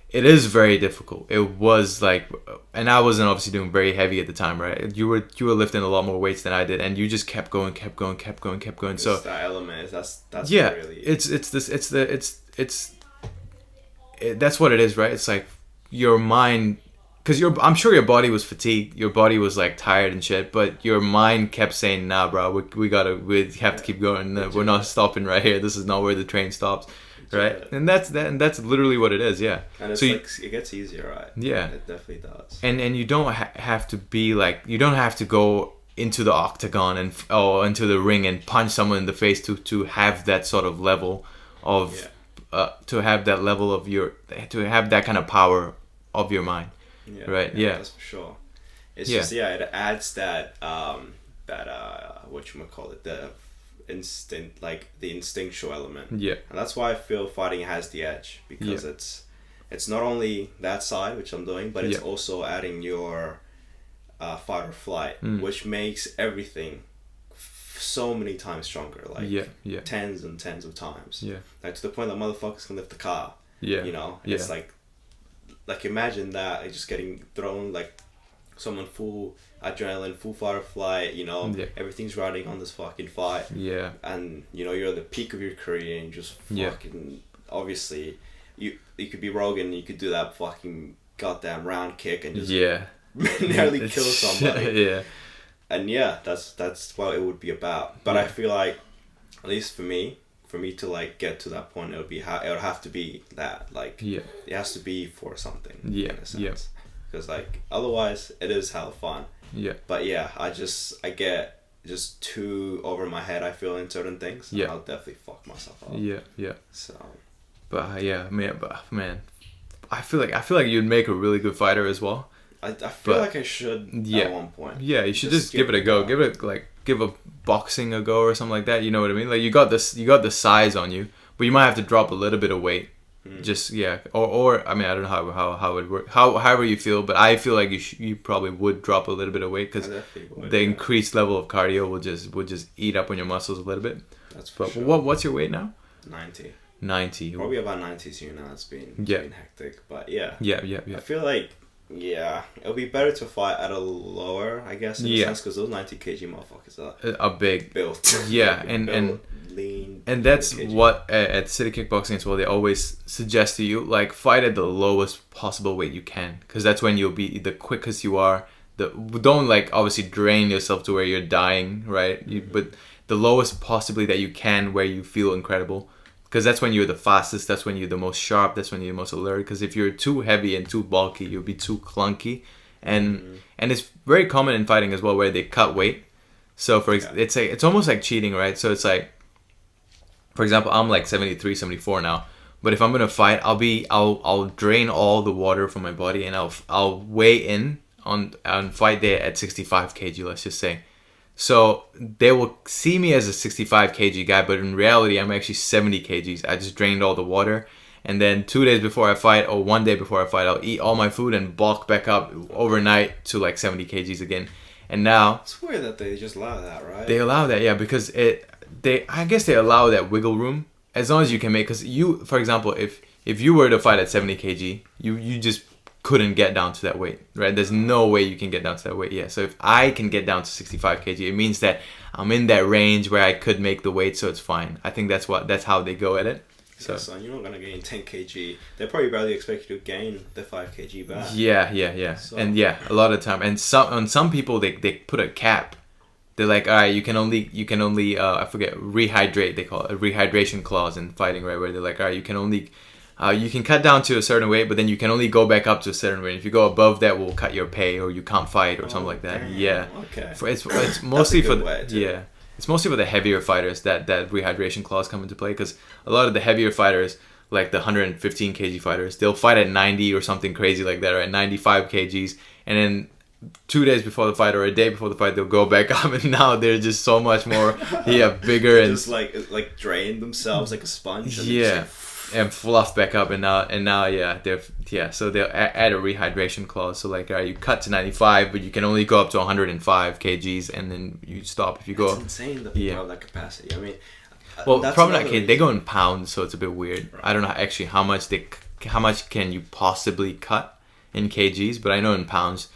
it is very difficult. It was like, and I wasn't obviously doing very heavy at the time, right? You were lifting a lot more weights than I did, and you just kept going. It's so that element, that's really... that's what it is, right? It's like your mind, because I'm sure your body was fatigued, your body was like tired and shit, but your mind kept saying, nah, bro, we have to keep going. We're not stopping right here. This is not where the train stops. Right, and that's literally what it is. And it's so it gets easier, right? It definitely does. And you don't have to be like, you don't have to go into the octagon and into the ring and punch someone in the face to have that sort of level of to have that level of to have that kind of power of your mind. That's for sure. It's just it adds that whatchamacallit, the instinct, like the instinctual element, and that's why I feel fighting has the edge, because it's not only that side which I'm doing, but it's also adding your fight or flight, which makes everything so many times stronger, like tens and tens of times, like to the point that motherfuckers can lift the car, it's like imagine that, like just getting thrown, like someone full adrenaline, full fight or flight, everything's riding on this fucking fight, and you're at the peak of your career, and just fucking obviously you could be Rogan, you could do that fucking goddamn round kick and just nearly kill somebody. Yeah. And yeah, that's what it would be about. But I feel like, at least for me to like get to that point, it would have to be that, like, it has to be for something. Yeah. In a sense. Because like otherwise, it is hella fun. Yeah. But yeah, I get just too over my head, I feel, in certain things. Yeah. I'll definitely fuck myself up. Yeah. So. But man, I feel like you'd make a really good fighter as well. I feel like I should at one point. Yeah, you should just give it a go. Give a boxing a go or something like that. You know what I mean? Like you got the size on you, but you might have to drop a little bit of weight. Just or I mean, I don't know how it would work. However you feel, but I feel like you probably would drop a little bit of weight because the increased level of cardio will just eat up on your muscles a little bit. That's for sure. What's your weight now? 90. Probably about 90 soon now. It's been hectic, but yeah. I feel like it'll be better to fight at a lower, I guess, in a sense, because those 90 kg motherfuckers are big built. Yeah, and lean. And that's what at City Kickboxing as well, they always suggest to you, like, fight at the lowest possible weight you can, because that's when you'll be the quickest you are. Don't like obviously drain yourself to where you're dying, right? But the lowest possibly that you can, where you feel incredible. Because that's when you're the fastest, that's when you're the most sharp, that's when you're the most alert. Because if you're too heavy and too bulky, you'll be too clunky. And it's very common in fighting as well, where they cut weight. So it's almost like cheating, right? So it's like, for example, I'm like 73, 74 now. But if I'm gonna fight, I'll drain all the water from my body, and I'll weigh in on fight day at 65 kg, let's just say. So they will see me as a 65 kg guy, but in reality, I'm actually 70 kgs. I just drained all the water. And then 2 days before I fight, or 1 day before I fight, I'll eat all my food and bulk back up overnight to like 70 kgs again. And now... It's weird that they just allow that, right? They allow that, yeah, because I guess they allow that wiggle room as long as you can make... Because you, for example, if you were to fight at 70 kg, you just couldn't get down to that weight, right? There's no way you can get down to that weight. Yeah, so if I can get down to 65 kg, it means that I'm in that range where I could make the weight, so it's fine. I think that's how they go at it. So yeah, son, you're not gonna gain 10 kg. They probably barely expect you to gain the 5 kg back. Yeah. So. And yeah, a lot of time. And some people they put a cap. They're like, all right, you can only I forget, rehydrate. They call it a rehydration clause in fighting, right? Where they're like, all right, you can only you can cut down to a certain weight, but then you can only go back up to a certain weight. If you go above that, we'll cut your pay, or you can't fight, or something like that. Damn. Yeah. Okay. It's mostly for it's mostly for the heavier fighters that rehydration clause come into play, because a lot of the heavier fighters, like the 115 kg fighters, they'll fight at 90 or something crazy like that, or at 95 kgs, and then 2 days before the fight or a day before the fight, they'll go back up, and now they're just so much more bigger and just like drain themselves like a sponge. And fluff back up, and now so they'll add a rehydration clause. So like, you cut to 95, but you can only go up to 105 kgs, and then you stop if you go. It's insane that people have that capacity. I mean, well, probably not. They go in pounds, so it's a bit weird. Right. I don't know actually how much can you possibly cut in kgs, but I know in pounds,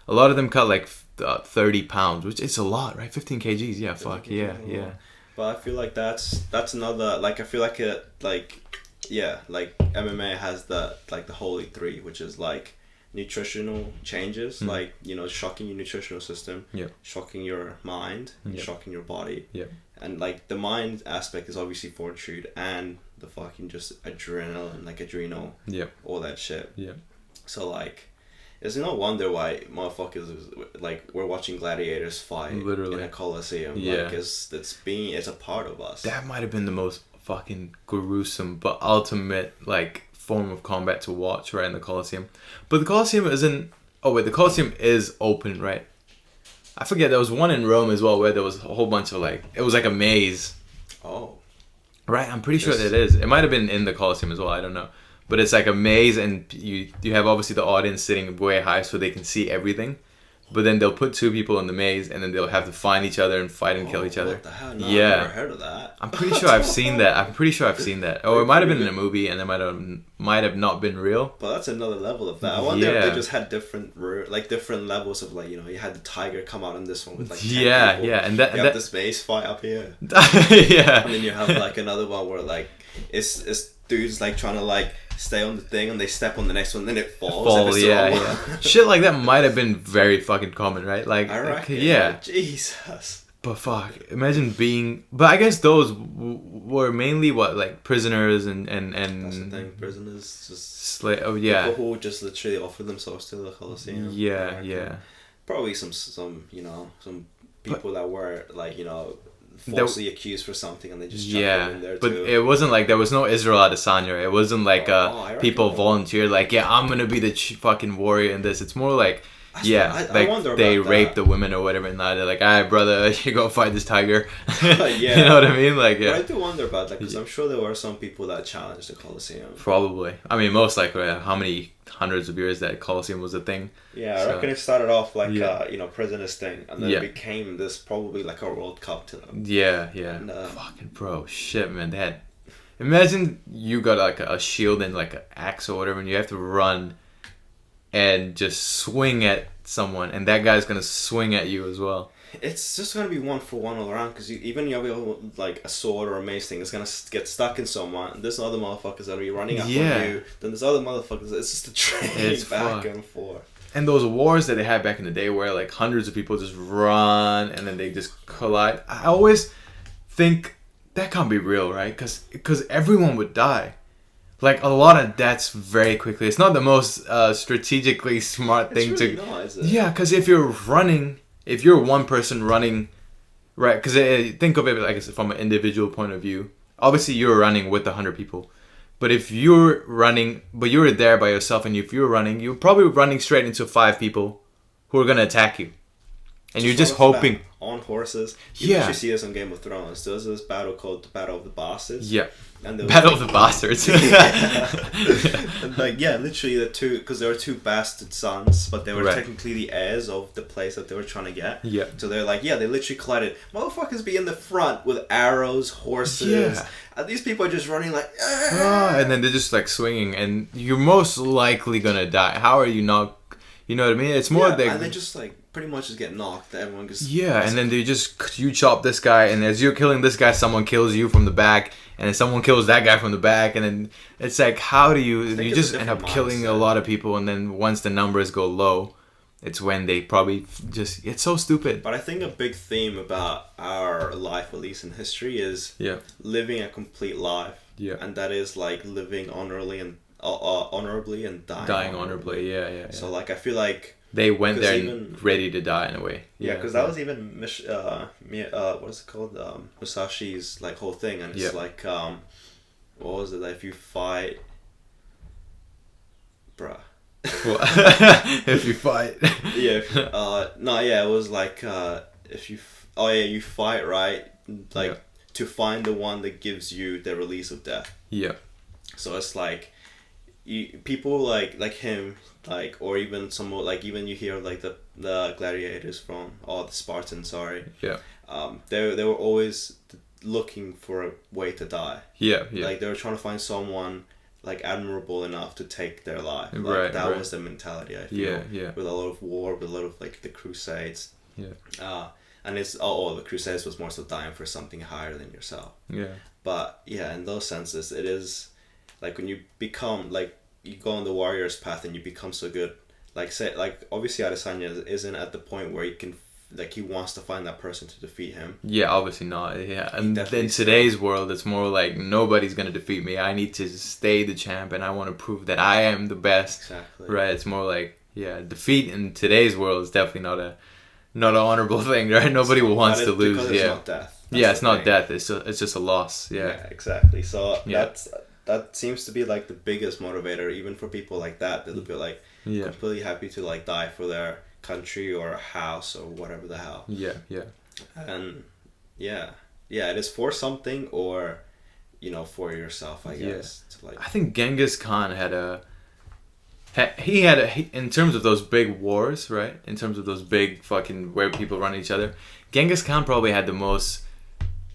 a lot of them cut like 30 pounds, which is a lot, right? 15 kgs, yeah, fuck, yeah. But I feel like that's another, like, I feel like it, like, yeah, like MMA has the holy three, which is like nutritional changes, like, you know, shocking your nutritional system, shocking your mind, shocking your body, and like the mind aspect is obviously fortitude, and the fucking just adrenaline, like adrenal, all that shit. So like, there's no wonder why motherfuckers like we're watching gladiators fight literally in a colosseum. Like it's a part of us. That might have been the most fucking gruesome but ultimate like form of combat to watch, right, in the Colosseum. But the Colosseum isn't... Oh wait, the Colosseum is open, right? I forget, there was one in Rome as well where there was a whole bunch of like... It was like a maze. Oh. Right, I'm pretty sure it is. It might have been in the Colosseum as well, I don't know. But it's like a maze, and you have obviously the audience sitting way high so they can see everything. But then they'll put two people in the maze, and then they'll have to find each other and fight and kill each other. What the hell? No, I've never heard of that. I'm pretty sure I've seen that. Oh, it might have been in a movie, and it might have not been real. But that's another level of that. I wonder if they just had different levels of, like, you know, you had the tiger come out in this one with like 10 people. And you have the space fight up here. And then you have like another one where like it's dudes like trying to like stay on the thing and they step on the next one, then it falls. Yeah. Shit like that might have been very fucking common, right? Like, I reckon. Yeah. Jesus. But fuck, imagine being. But I guess those were mainly what, like prisoners and. That's the thing, prisoners just. Oh yeah. People who just literally offered themselves to the colosseum. Yeah. Probably some some people that were like falsely accused for something and they just chucked them in there but too. it wasn't like there was no Israel Adesanya. It wasn't like people volunteered like I'm gonna be the fucking warrior in this. It's more like. I wonder they rape the women or whatever, and they're like, "Alright, brother, you go fight this tiger." You know what I mean? Like, yeah. But I do wonder about that because I'm sure there were some people that challenged the Colosseum. Probably. I mean, most likely. How many hundreds of years that Colosseum was a thing? Yeah, I reckon it started off like prisoners thing, and then it became this probably like a World Cup to them. Yeah. And, fucking bro, shit, man. They had. Imagine you got like a shield and like an axe or whatever, and you have to run. And just swing at someone, and that guy's gonna swing at you as well. It's just gonna be 1-for-1 all around because even you have like a sword or a mace thing, it's gonna get stuck in someone. And this other motherfucker's gonna be running up on you. Then this other motherfucker. It's just a train back and forth. And those wars that they had back in the day, where like hundreds of people just run and then they just collide. I always think that can't be real, right? Because everyone would die. Like, a lot of deaths very quickly. It's not the most strategically smart thing really to... Not, is it? Yeah, because if you're one person running... Right, because think of it like from an individual point of view. Obviously, you're running with 100 people. But if you're running... But you're there by yourself, and if you're running, you're probably running straight into 5 people who are going to attack you. And you're just hoping... On horses. You actually see this on Game of Thrones. There's this battle called the Battle of the Bastards. Yeah. Battle of the Bastards. And like, literally the two, because there were 2 bastard sons, but they were technically the heirs of the place that they were trying to get. Yeah. So they're like, they literally collided. Motherfuckers be in the front with arrows, horses. Yeah. And these people are just running like, and then they're just like swinging, and you're most likely gonna die. How are you not? You know what I mean? It's more and they just like pretty much just get knocked. Everyone gets and then you chop this guy, and as you're killing this guy, someone kills you from the back, and then someone kills that guy from the back, and then it's like, how do you just end up killing a lot of people, and then once the numbers go low, it's when they probably just... It's so stupid. But I think a big theme about our life, at least in history, is living a complete life. Yeah. And that is like living honorably and dying honorably. Yeah. So like, I feel like... They went there ready to die in a way. Yeah, because that was even what is it called? Musashi's like whole thing, and it's like what was it? Like, if you fight, bruh. If you fight. It was like if you you fight, right? Like to find the one that gives you the release of death. Yeah. So it's like people like him. Like, or even somewhat like, even you hear like the gladiators from the Spartans, they were always looking for a way to die. Like, they were trying to find someone like admirable enough to take their life. Like, that was the mentality, I feel. With a lot of war, with a lot of like the crusades. And it's the crusades was more so dying for something higher than yourself. But in those senses, it is like when you become like, you go on the warrior's path and you become so good. Like, say, like, obviously Adesanya isn't at the point where he can, like, he wants to find that person to defeat him. Yeah, obviously not. Yeah, and in today's world, it's more like, nobody's gonna defeat me. I need to stay the champ, and I want to prove that I am the best. Exactly. Right. It's more like, defeat in today's world is definitely not an honorable thing, right? Nobody wants to lose. Because it's not death. It's not death. It's just a loss. Yeah, exactly. So that seems to be like the biggest motivator, even for people like that. They'll be like completely happy to like die for their country or a house or whatever the hell. And it is for something, or for yourself, I guess. To like, I think Genghis Khan in terms of those big wars, right? In terms of those big fucking where people run each other, Genghis Khan probably had the most.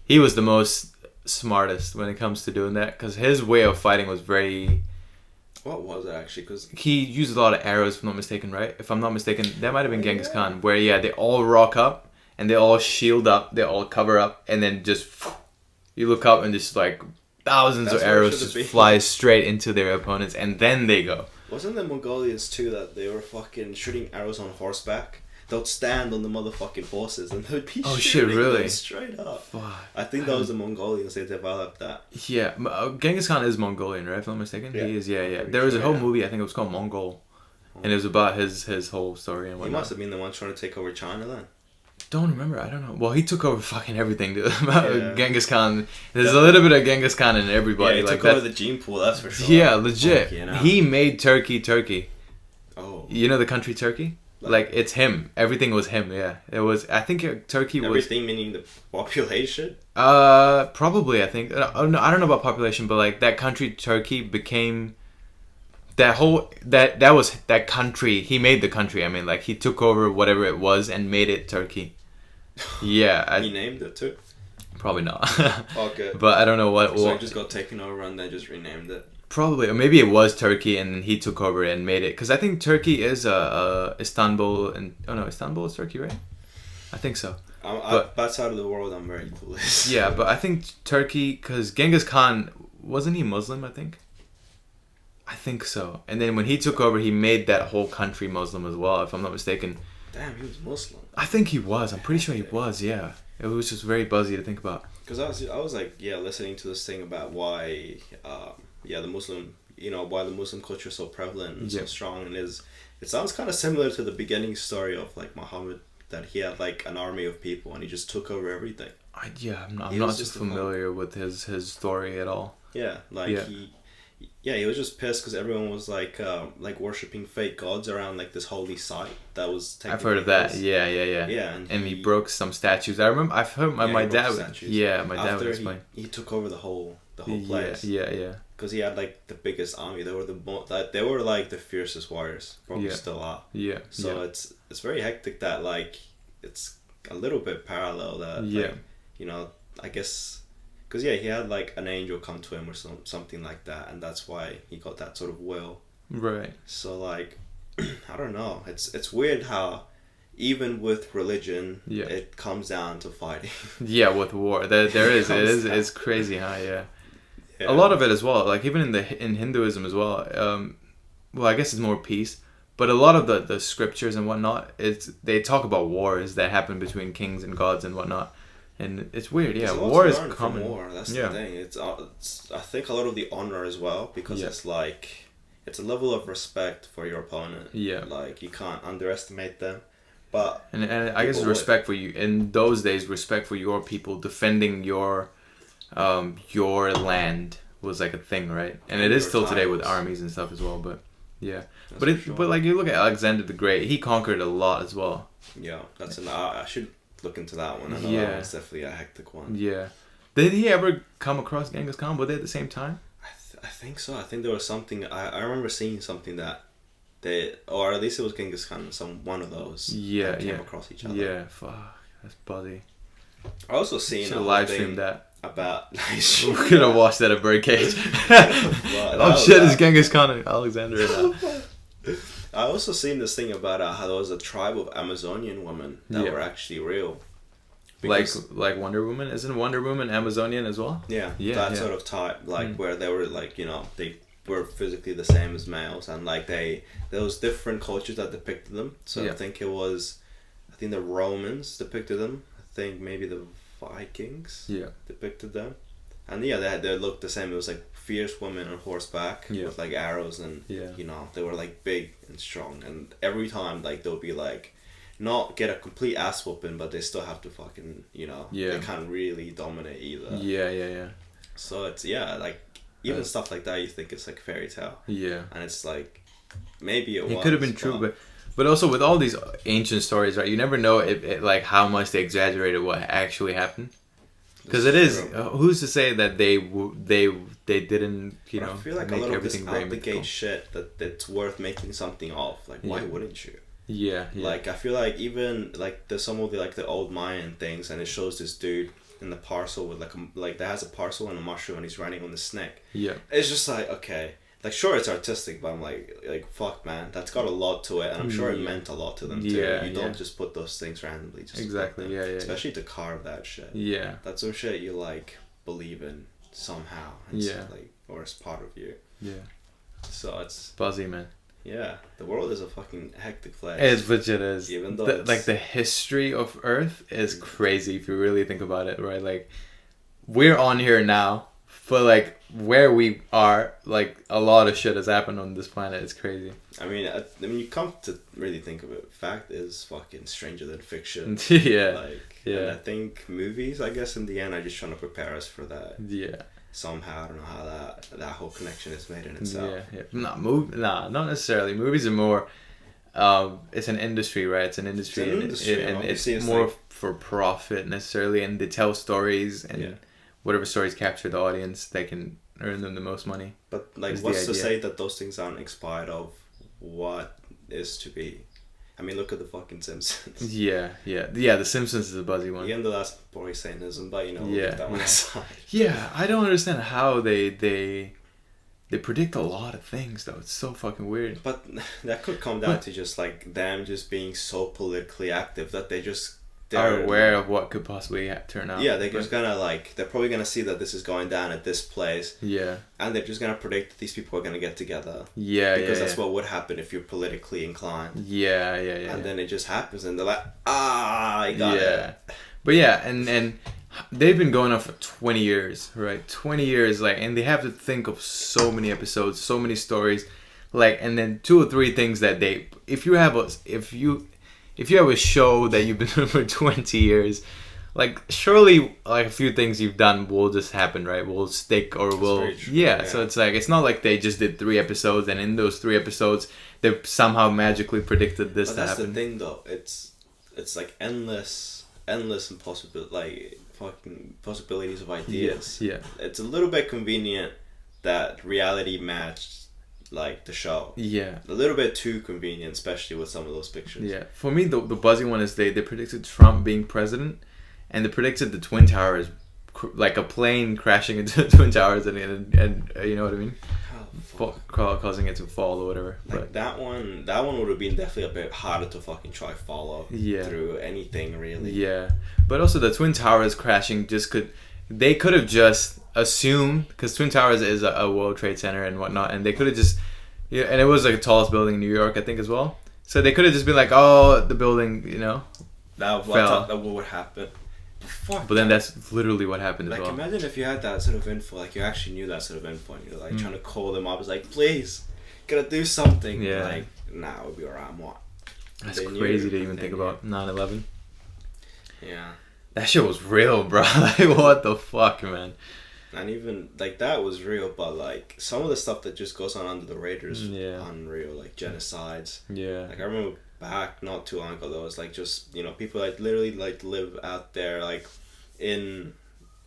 He was the most smartest when it comes to doing that, because his way of fighting was very... What was it actually? Because he used a lot of arrows, if I'm not mistaken, right? If I'm not mistaken, that might have been Genghis Khan, where they all rock up and they all shield up, they all cover up, and then just you look up and just like thousands of arrows just fly straight into their opponents, and then they go. Wasn't the Mongolians too that they were fucking shooting arrows on horseback? They'd stand on the motherfucking horses and they'd be shooting them straight up. Fuck. I think that was the Mongolians, they developed that. Yeah, Genghis Khan is Mongolian, right? If I'm not mistaken, he is. Yeah. There was a whole movie, I think it was called Mongol, and it was about his whole story and whatnot. He must have been the one trying to take over China then. Don't remember. I don't know. Well, he took over fucking everything, dude. Genghis Khan. There's a little bit of Genghis Khan in everybody. Yeah, he took over the gene pool. That's for sure. Yeah, legit. He made Turkey. Oh. You know the country Turkey? Like it's him. Everything was him. Yeah, it was. I think Turkey was. Everything meaning the population. Probably. I think. I don't know about population, but like that country Turkey became. That was that country. He made the country. I mean, like he took over whatever it was and made it Turkey. Yeah. He named it too? Probably not. Okay. But I don't know what... So he just got taken over and they just renamed it? Probably. Or maybe it was Turkey and he took over and made it. Because I think Turkey is Istanbul and... Oh no, Istanbul is Turkey, right? I think so. But that side of the world I'm very clueless. Yeah, but I think Turkey... Because Genghis Khan... Wasn't he Muslim, I think? I think so. And then when he took over, he made that whole country Muslim as well, if I'm not mistaken. Damn, he was Muslim. I think he was. I'm pretty sure he was, yeah. It was just very buzzy to think about. Because I was like, listening to this thing about why, the Muslim, why the Muslim culture is so prevalent and so strong. And it sounds kind of similar to the beginning story of like Muhammad, that he had like an army of people and he just took over everything. I'm not just familiar with his story at all. Yeah, he was just pissed because everyone was like worshipping fake gods around like this holy site that was. I've heard of that. Yeah. Yeah, and he broke some statues. I remember. I've heard my dad. My dad would explain. He took over the whole place. Yeah. Because he had like the biggest army. They were like the fiercest warriors. Probably still are. Yeah. So it's very hectic that like it's a little bit parallel that like, I guess. Because he had like an angel come to him or something like that, and that's why he got that sort of will. Right. So like, I don't know. It's weird how even with religion, it comes down to fighting. Yeah, with war, there is. It's crazy, huh? Yeah. A lot of it as well. Like even in Hinduism as well. Well, I guess it's more peace, but a lot of the scriptures and whatnot, they talk about wars that happen between kings and gods and whatnot. And it's weird, war is common. War. That's the thing. It's I think a lot of the honor as well, because it's like it's a level of respect for your opponent. Yeah, like you can't underestimate them. But and I guess respect for you in those days. Respect for your people, defending your land was like a thing, right? And it is still today with armies and stuff as well. But but like you look at Alexander the Great, he conquered a lot as well. Yeah, I should look into that one. I know that one's definitely a hectic one. Yeah. Did he ever come across Genghis Khan? Were they at the same time? I think so. I think there was something. I remember seeing something that or at least it was Genghis Khan. One of those. Yeah. Came across each other. Yeah. Fuck. That's buzzy. I also seen. Should have live streamed that. About. We could have watched that at Birdcage. It's Genghis Khan and Alexander now. I also seen this thing about how there was a tribe of Amazonian women that were actually real. Like Wonder Woman? Isn't Wonder Woman Amazonian as well? Yeah, that sort of type. Like where they were like, they were physically the same as males, and like there was different cultures that depicted them. So I think the Romans depicted them. I think maybe the Vikings depicted them. And they looked the same. It was like fierce women on horseback with like arrows and they were like big and strong. And every time like they'll be like not get a complete ass whooping, but they still have to fucking they can't really dominate either. Yeah. So it's like even stuff like that you think it's like fairy tale. Yeah. And it's like maybe it could have been true, but also with all these ancient stories, right? You never know if like how much they exaggerated what actually happened. Because it is, who's to say that they didn't, I feel like make a lot everything of this out the gate shit that's worth making something of. Like, why wouldn't you? Yeah. Like, I feel like even like there's some of the old Mayan things, and it shows this dude in the parcel with that has a parcel and a mushroom, and he's riding on the snake. Yeah. It's just like, okay. Like, sure, it's artistic, but I'm like, fuck, man, that's got a lot to it, and I'm sure it meant a lot to them, too. You don't just put those things randomly. Just exactly, especially to carve that shit. That's some shit you, believe in somehow. Like, or as part of you. Yeah. So it's buzzy, man. Yeah, the world is a fucking hectic place. It's legit is. Even though like the history of Earth is crazy if you really think about it, right? Like we're on here now, but like where we are, like a lot of shit has happened on this planet. It's crazy. I mean, when you come to really think of it, fact is fucking stranger than fiction. Yeah. Like, and I think movies, I guess in the end, are just trying to prepare us for that. Yeah. Somehow, I don't know how that whole connection is made in itself. Yeah. Not necessarily. Movies are more. It's an industry, right? It's an industry, and it's more like, for profit necessarily, and they tell stories, and whatever stories capture the audience, they can earn them the most money. But like, what's to say that those things aren't inspired of what is to be? I mean, look at the fucking Simpsons. Yeah. The Simpsons is a buzzy one. Even though that's boring Satanism, but we'll leave that one aside. Yeah, I don't understand how they predict a lot of things though. It's so fucking weird. But that could come down to just like them just being so politically active that they're aware of what could possibly turn out. Yeah, they're just gonna they're probably gonna see that this is going down at this place. Yeah. And they're just gonna predict that these people are gonna get together. Yeah. Because that's what would happen if you're politically inclined. Yeah. And then it just happens, and they're like, I got it. But yeah, and they've been going on for 20 years, right? 20 years, and they have to think of so many episodes, so many stories, and then 2 or 3 things that if you have a show that you've been doing for 20 years, surely a few things you've done will just happen, right? Will stick or will So it's not like they just did 3 episodes and in those 3 episodes they somehow magically predicted this to happen. That's the thing though. It's endless impossible fucking possibilities of ideas. Yeah. It's a little bit convenient that reality matched the show. Yeah. A little bit too convenient, especially with some of those pictures. Yeah. For me, the buzzy one is they predicted Trump being president, and they predicted the Twin Towers, a plane crashing into the Twin Towers, and you know what I mean? Causing it to fall or whatever. But that one would have been definitely a bit harder to fucking try follow through anything really. Yeah. But also the Twin Towers crashing they could have just assumed, because Twin Towers is a World Trade Center and whatnot, and they could have just, and it was the tallest building in New York, I think, as well. So they could have just been the building, fell. I thought that would happen. But then that's literally what happened as well. Imagine if you had that sort of info, you actually knew that sort of info, and you're trying to call them up. It's please, gotta do something. Yeah. Nah, we'll be alright. What? That's crazy to even think about 9/11. Yeah. That shit was real, bro. What the fuck, man? And even that was real, but some of the stuff that just goes on under the radar is unreal, genocides. Yeah. I remember back not too long ago, there was just people literally live out there in,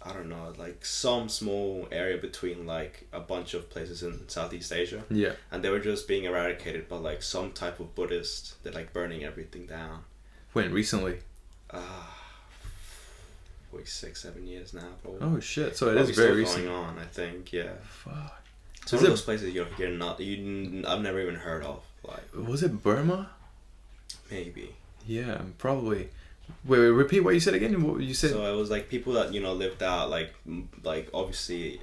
I don't know, some small area between a bunch of places in Southeast Asia. Yeah. And they were just being eradicated by some type of Buddhist. They're burning everything down. When? Recently? 6-7 years now, probably. Oh shit! So it is very recent. Going on, I think. Yeah. Fuck. It's one of those places I've never even heard of. Was it Burma? Maybe. Yeah, probably. Wait, repeat what you said again. What you said? So it was people that lived out obviously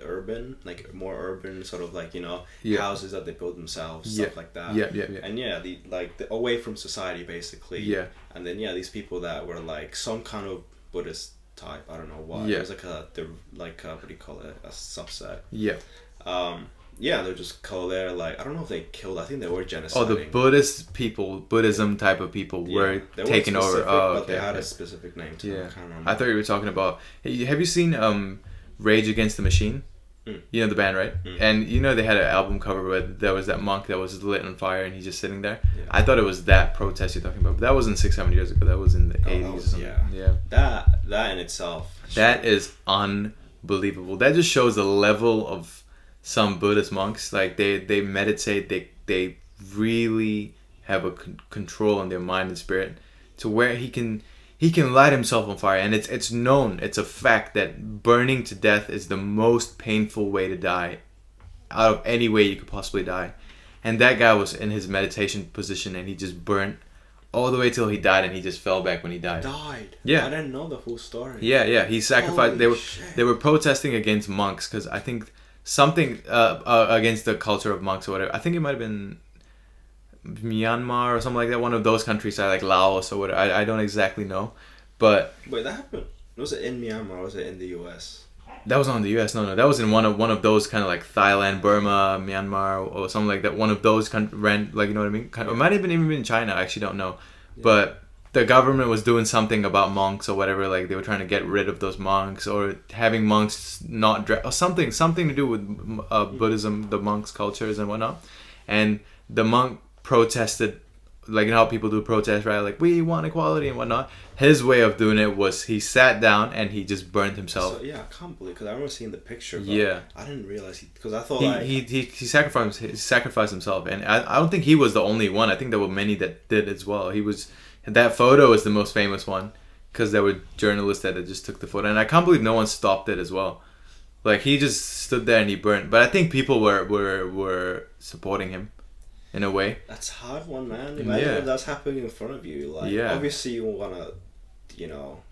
urban, more urban sort of houses that they build themselves, stuff like that. Yeah. And the away from society basically. Yeah. And then these people that were some kind of Buddhist type, I don't know why. Yeah. It was what do you call it? A subset. Yeah. They're just called there. I don't know if they killed. I think they were genociding. Oh, the Buddhist people, Buddhism type of people were taken over. Oh, okay. They had a specific name to them. I can't remember. I thought you were talking about. Have you seen Rage Against the Machine? You know the band, right? And they had an album cover where there was that monk that was lit on fire and he's just sitting there. Yeah. I thought it was that protest you're talking about, but that wasn't 6-7 years ago. That was in the 80s or something. Yeah. That in itself. That is unbelievable. That just shows the level of some Buddhist monks. They meditate. They really have a control on their mind and spirit to where he can light himself on fire, and it's known, it's a fact that burning to death is the most painful way to die out of any way you could possibly die. And that guy was in his meditation position and he just burnt all the way till he died, and he just fell back when he died. Died. Yeah. I didn't know the full story. Yeah. He sacrificed. Holy They were protesting against monks because I think something against the culture of monks or whatever. I think it might have been Myanmar or something like that. One of those countries, like Laos or whatever. I don't exactly know, but wait, that happened. Was it in Myanmar or was it in the U.S.? That was not in the U.S. No. That was in one of those kind of like Thailand, Burma, Myanmar, or something like that. One of those like, you know what I mean? It might have even been China. I actually don't know. Yeah. But the government was doing something about monks or whatever. Like they were trying to get rid of those monks or having monks not or something to do with Buddhism, the monks' cultures and whatnot. And the monk protested, like, you know how people do protest, right? Like, we want equality and whatnot. His way of doing it was he sat down and he just burned himself. So, yeah, I can't believe, because I remember seeing the picture. But yeah. I didn't realize because I thought he sacrificed himself, and I don't think he was the only one. I think there were many that did as well. That photo is the most famous one because there were journalists that just took the photo, and I can't believe no one stopped it as well. Like, he just stood there and he burned. But I think people were supporting him. In a way, that's a hard one, man. Imagine if that's happening in front of you. Like, obviously you want to,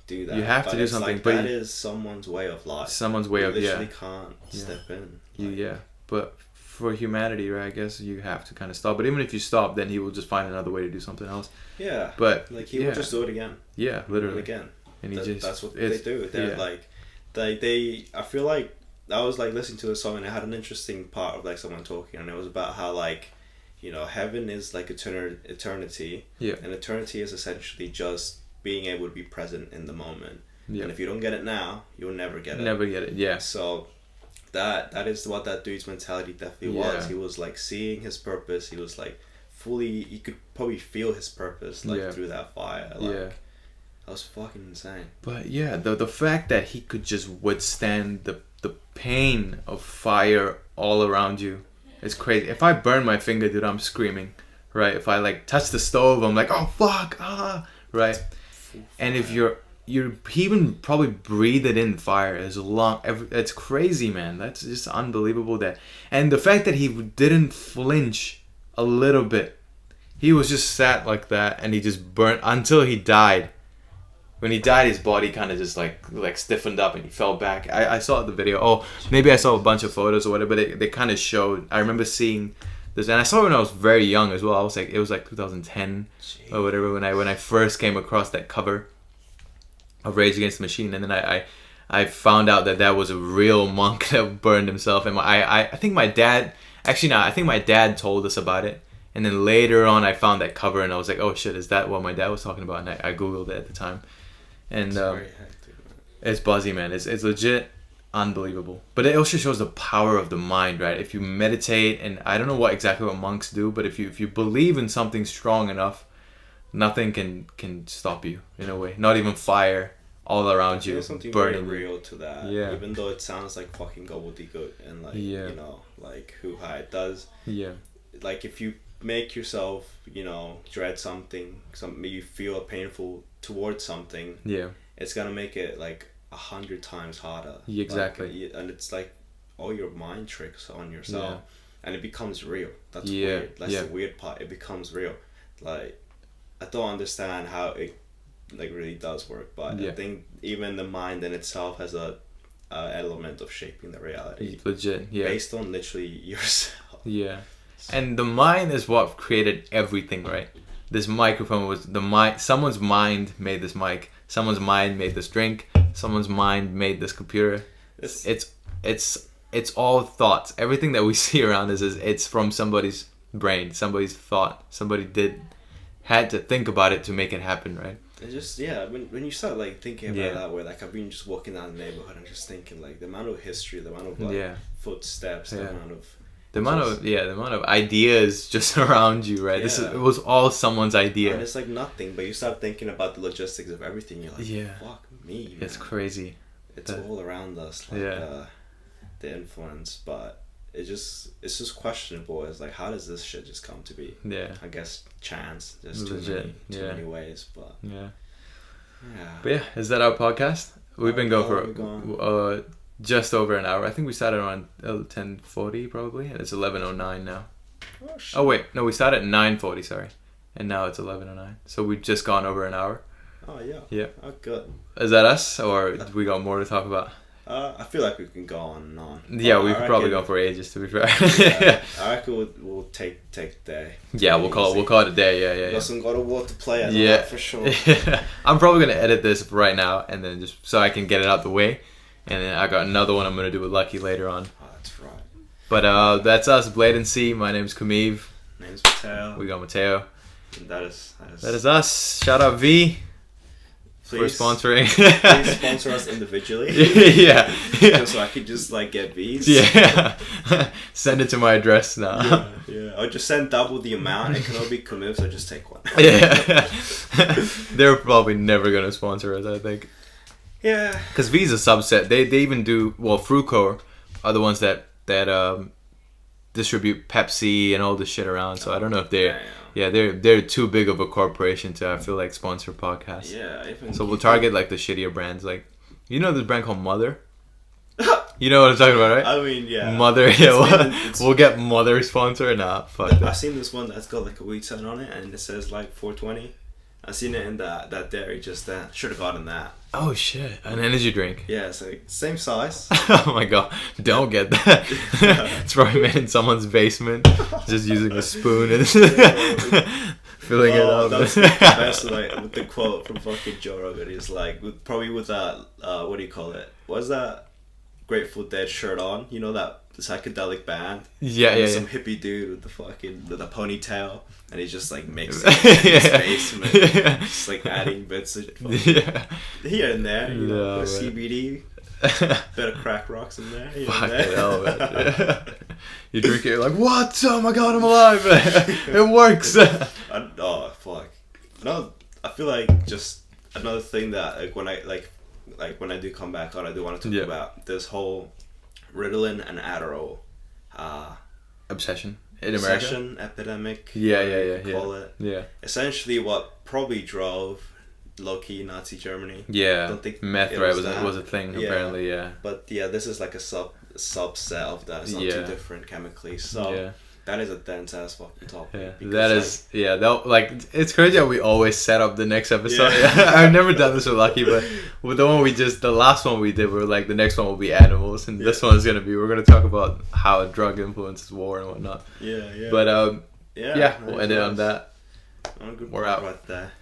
do that. You have to do something, but that is someone's way of life. Someone's way of literally can't step in. But for humanity, right? I guess you have to kind of stop. But even if you stop, then he will just find another way to do something else. Yeah. But like he will just do it again. Yeah, literally again. And that's what they do. They're they. I feel like I was like listening to a song and it had an interesting part of like someone talking, and it was about how like, heaven is like eternity. Yeah. And eternity is essentially just being able to be present in the moment. Yeah. And if you don't get it now, you'll never get it. Never get it, yeah. So that is what that dude's mentality definitely was. He was like seeing his purpose. He was like you could probably feel his purpose through that fire. Like, that was fucking insane. But yeah, the fact that he could just withstand the pain of fire all around you. It's crazy. If I burn my finger, dude, I'm screaming, right? If I like touch the stove, I'm like, oh fuck, right? And if you even probably breathe it in fire as long. It's crazy, man. That's just unbelievable. And the fact that he didn't flinch a little bit, he was just sat like that, and he just burnt until he died. When he died, his body kind of just like stiffened up and he fell back. I saw the video. Oh, maybe I saw a bunch of photos or whatever, but they kind of showed. I remember seeing this, and I saw it when I was very young as well. It was like 2010 or whatever when I first came across that cover of Rage Against the Machine, and then I found out that was a real monk that burned himself. And I think my dad, actually no, I think my dad told us about it. And then later on, I found that cover and I was like, oh shit, is that what my dad was talking about? And I googled it at the time. And it's buzzy, man. It's legit unbelievable. But it also shows the power of the mind, right? If you meditate, and I don't know exactly what monks do, but if you believe in something strong enough, nothing can stop you in a way. Not even fire all around you. There's something burning very real to that. Yeah. Even though it sounds like fucking gobbledygook and like like hoo-ha, it does. Yeah. Like if you make yourself, dread something you feel painful towards something, it's gonna make it like 100 times harder. Exactly. Like, and it's like all your mind tricks on yourself, and it becomes real. That's weird. That's the weird part. It becomes real. Like, I don't understand how it like really does work, but I think even the mind in itself has a element of shaping the reality. Legit. Yeah. Based on literally yourself. Yeah. And the mind is what created everything, right? This microphone was someone's mind made this mic. Someone's mind made this drink. Someone's mind made this computer. It's all thoughts. Everything that we see around us it's from somebody's brain, somebody's thought. Somebody had to think about it to make it happen, right? It's just when you start like thinking about it that way, like I've been just walking down the neighborhood and just thinking like the amount of history, the amount of like footsteps, the amount of ideas just around you, right? It was all someone's idea. And it's like nothing, but you start thinking about the logistics of everything. You're like, fuck me, man. It's crazy. It's all around us, like the influence, but it's just questionable. It's like, how does this shit just come to be? Yeah, I guess chance. There's too many ways, but But yeah, is that our podcast? We've been going for just over an hour. I think we started around 10:40 probably, and it's 11:09 now. Oh wait, no, we started at 9:40. Sorry, and now it's 11:09. So we've just gone over an hour. Oh yeah. Yeah. Oh good. Is that us, or do we got more to talk about? I feel like we can go on and on. Yeah, we could probably go for ages, to be fair. Yeah, I reckon we'll take a day. Yeah, we'll call it a day. Yeah. Got some God of War to play at yeah, for sure. I'm probably gonna edit this right now, and then just so I can get it out the way, and then I got another one I'm gonna do with Lucky later on. Oh, that's right. But that's us, BLATANCY. My name's Kumiv. Name's Mateo. We got Mateo. And that is us. Shout out V. Please, for sponsoring. Please sponsor us individually. yeah. Just so I could just like get V's. Yeah. Send it to my address now. Yeah. Or just send double the amount. It can all be Kumiv, so just take one. Yeah. They're probably never gonna sponsor us, I think. Yeah. Because V's a subset. They even do Fruitcore are the ones that distribute Pepsi and all this shit around. So I don't know if they're too big of a corporation to I feel like sponsor podcasts. Yeah. So we'll target like the shittier brands, like this brand called Mother. You know what I'm talking about, right? I mean, yeah. Mother. Yeah, we'll get Mother sponsor. Nah, fuck that. I've seen this one that's got like a wheat sign on it, and it says like 420. I seen it in that dairy just then. Should have gotten that. Oh shit! An energy drink. Yeah, it's like same size. Oh my god! Don't get that. It's probably made in someone's basement, just using a spoon and filling it up. That's the best. Like with the quote from fucking Joe Rogan, he's like, probably with that. What do you call it? What's that Grateful Dead shirt on? You know that psychedelic band? Yeah. Some hippie dude with the ponytail. And he just like makes it in his basement, just like adding bits of here and there, you know, CBD, bit of crack rocks in there. Fucking hell, man. Yeah. You drink it, you're like, what? Oh my god, I'm alive! It works. Oh fuck! No, I feel like just another thing that like when I do come back on, I do want to talk about this whole Ritalin and Adderall obsession. In America? Epidemic. Call it. Yeah. Essentially, what probably drove low-key Nazi Germany. Yeah. I don't think meth, right? Was a thing apparently. Yeah. But this is like a subset of that. It's not too different chemically. So that is a dense ass fucking topic. Yeah. That is it's crazy how we always set up the next episode. I've never done this with Lucky, but with the last one we did, we were like the next one will be animals, and this one is we're gonna talk about how a drug influences war and whatnot. Yeah. But we'll end it on that. We're out. Right there.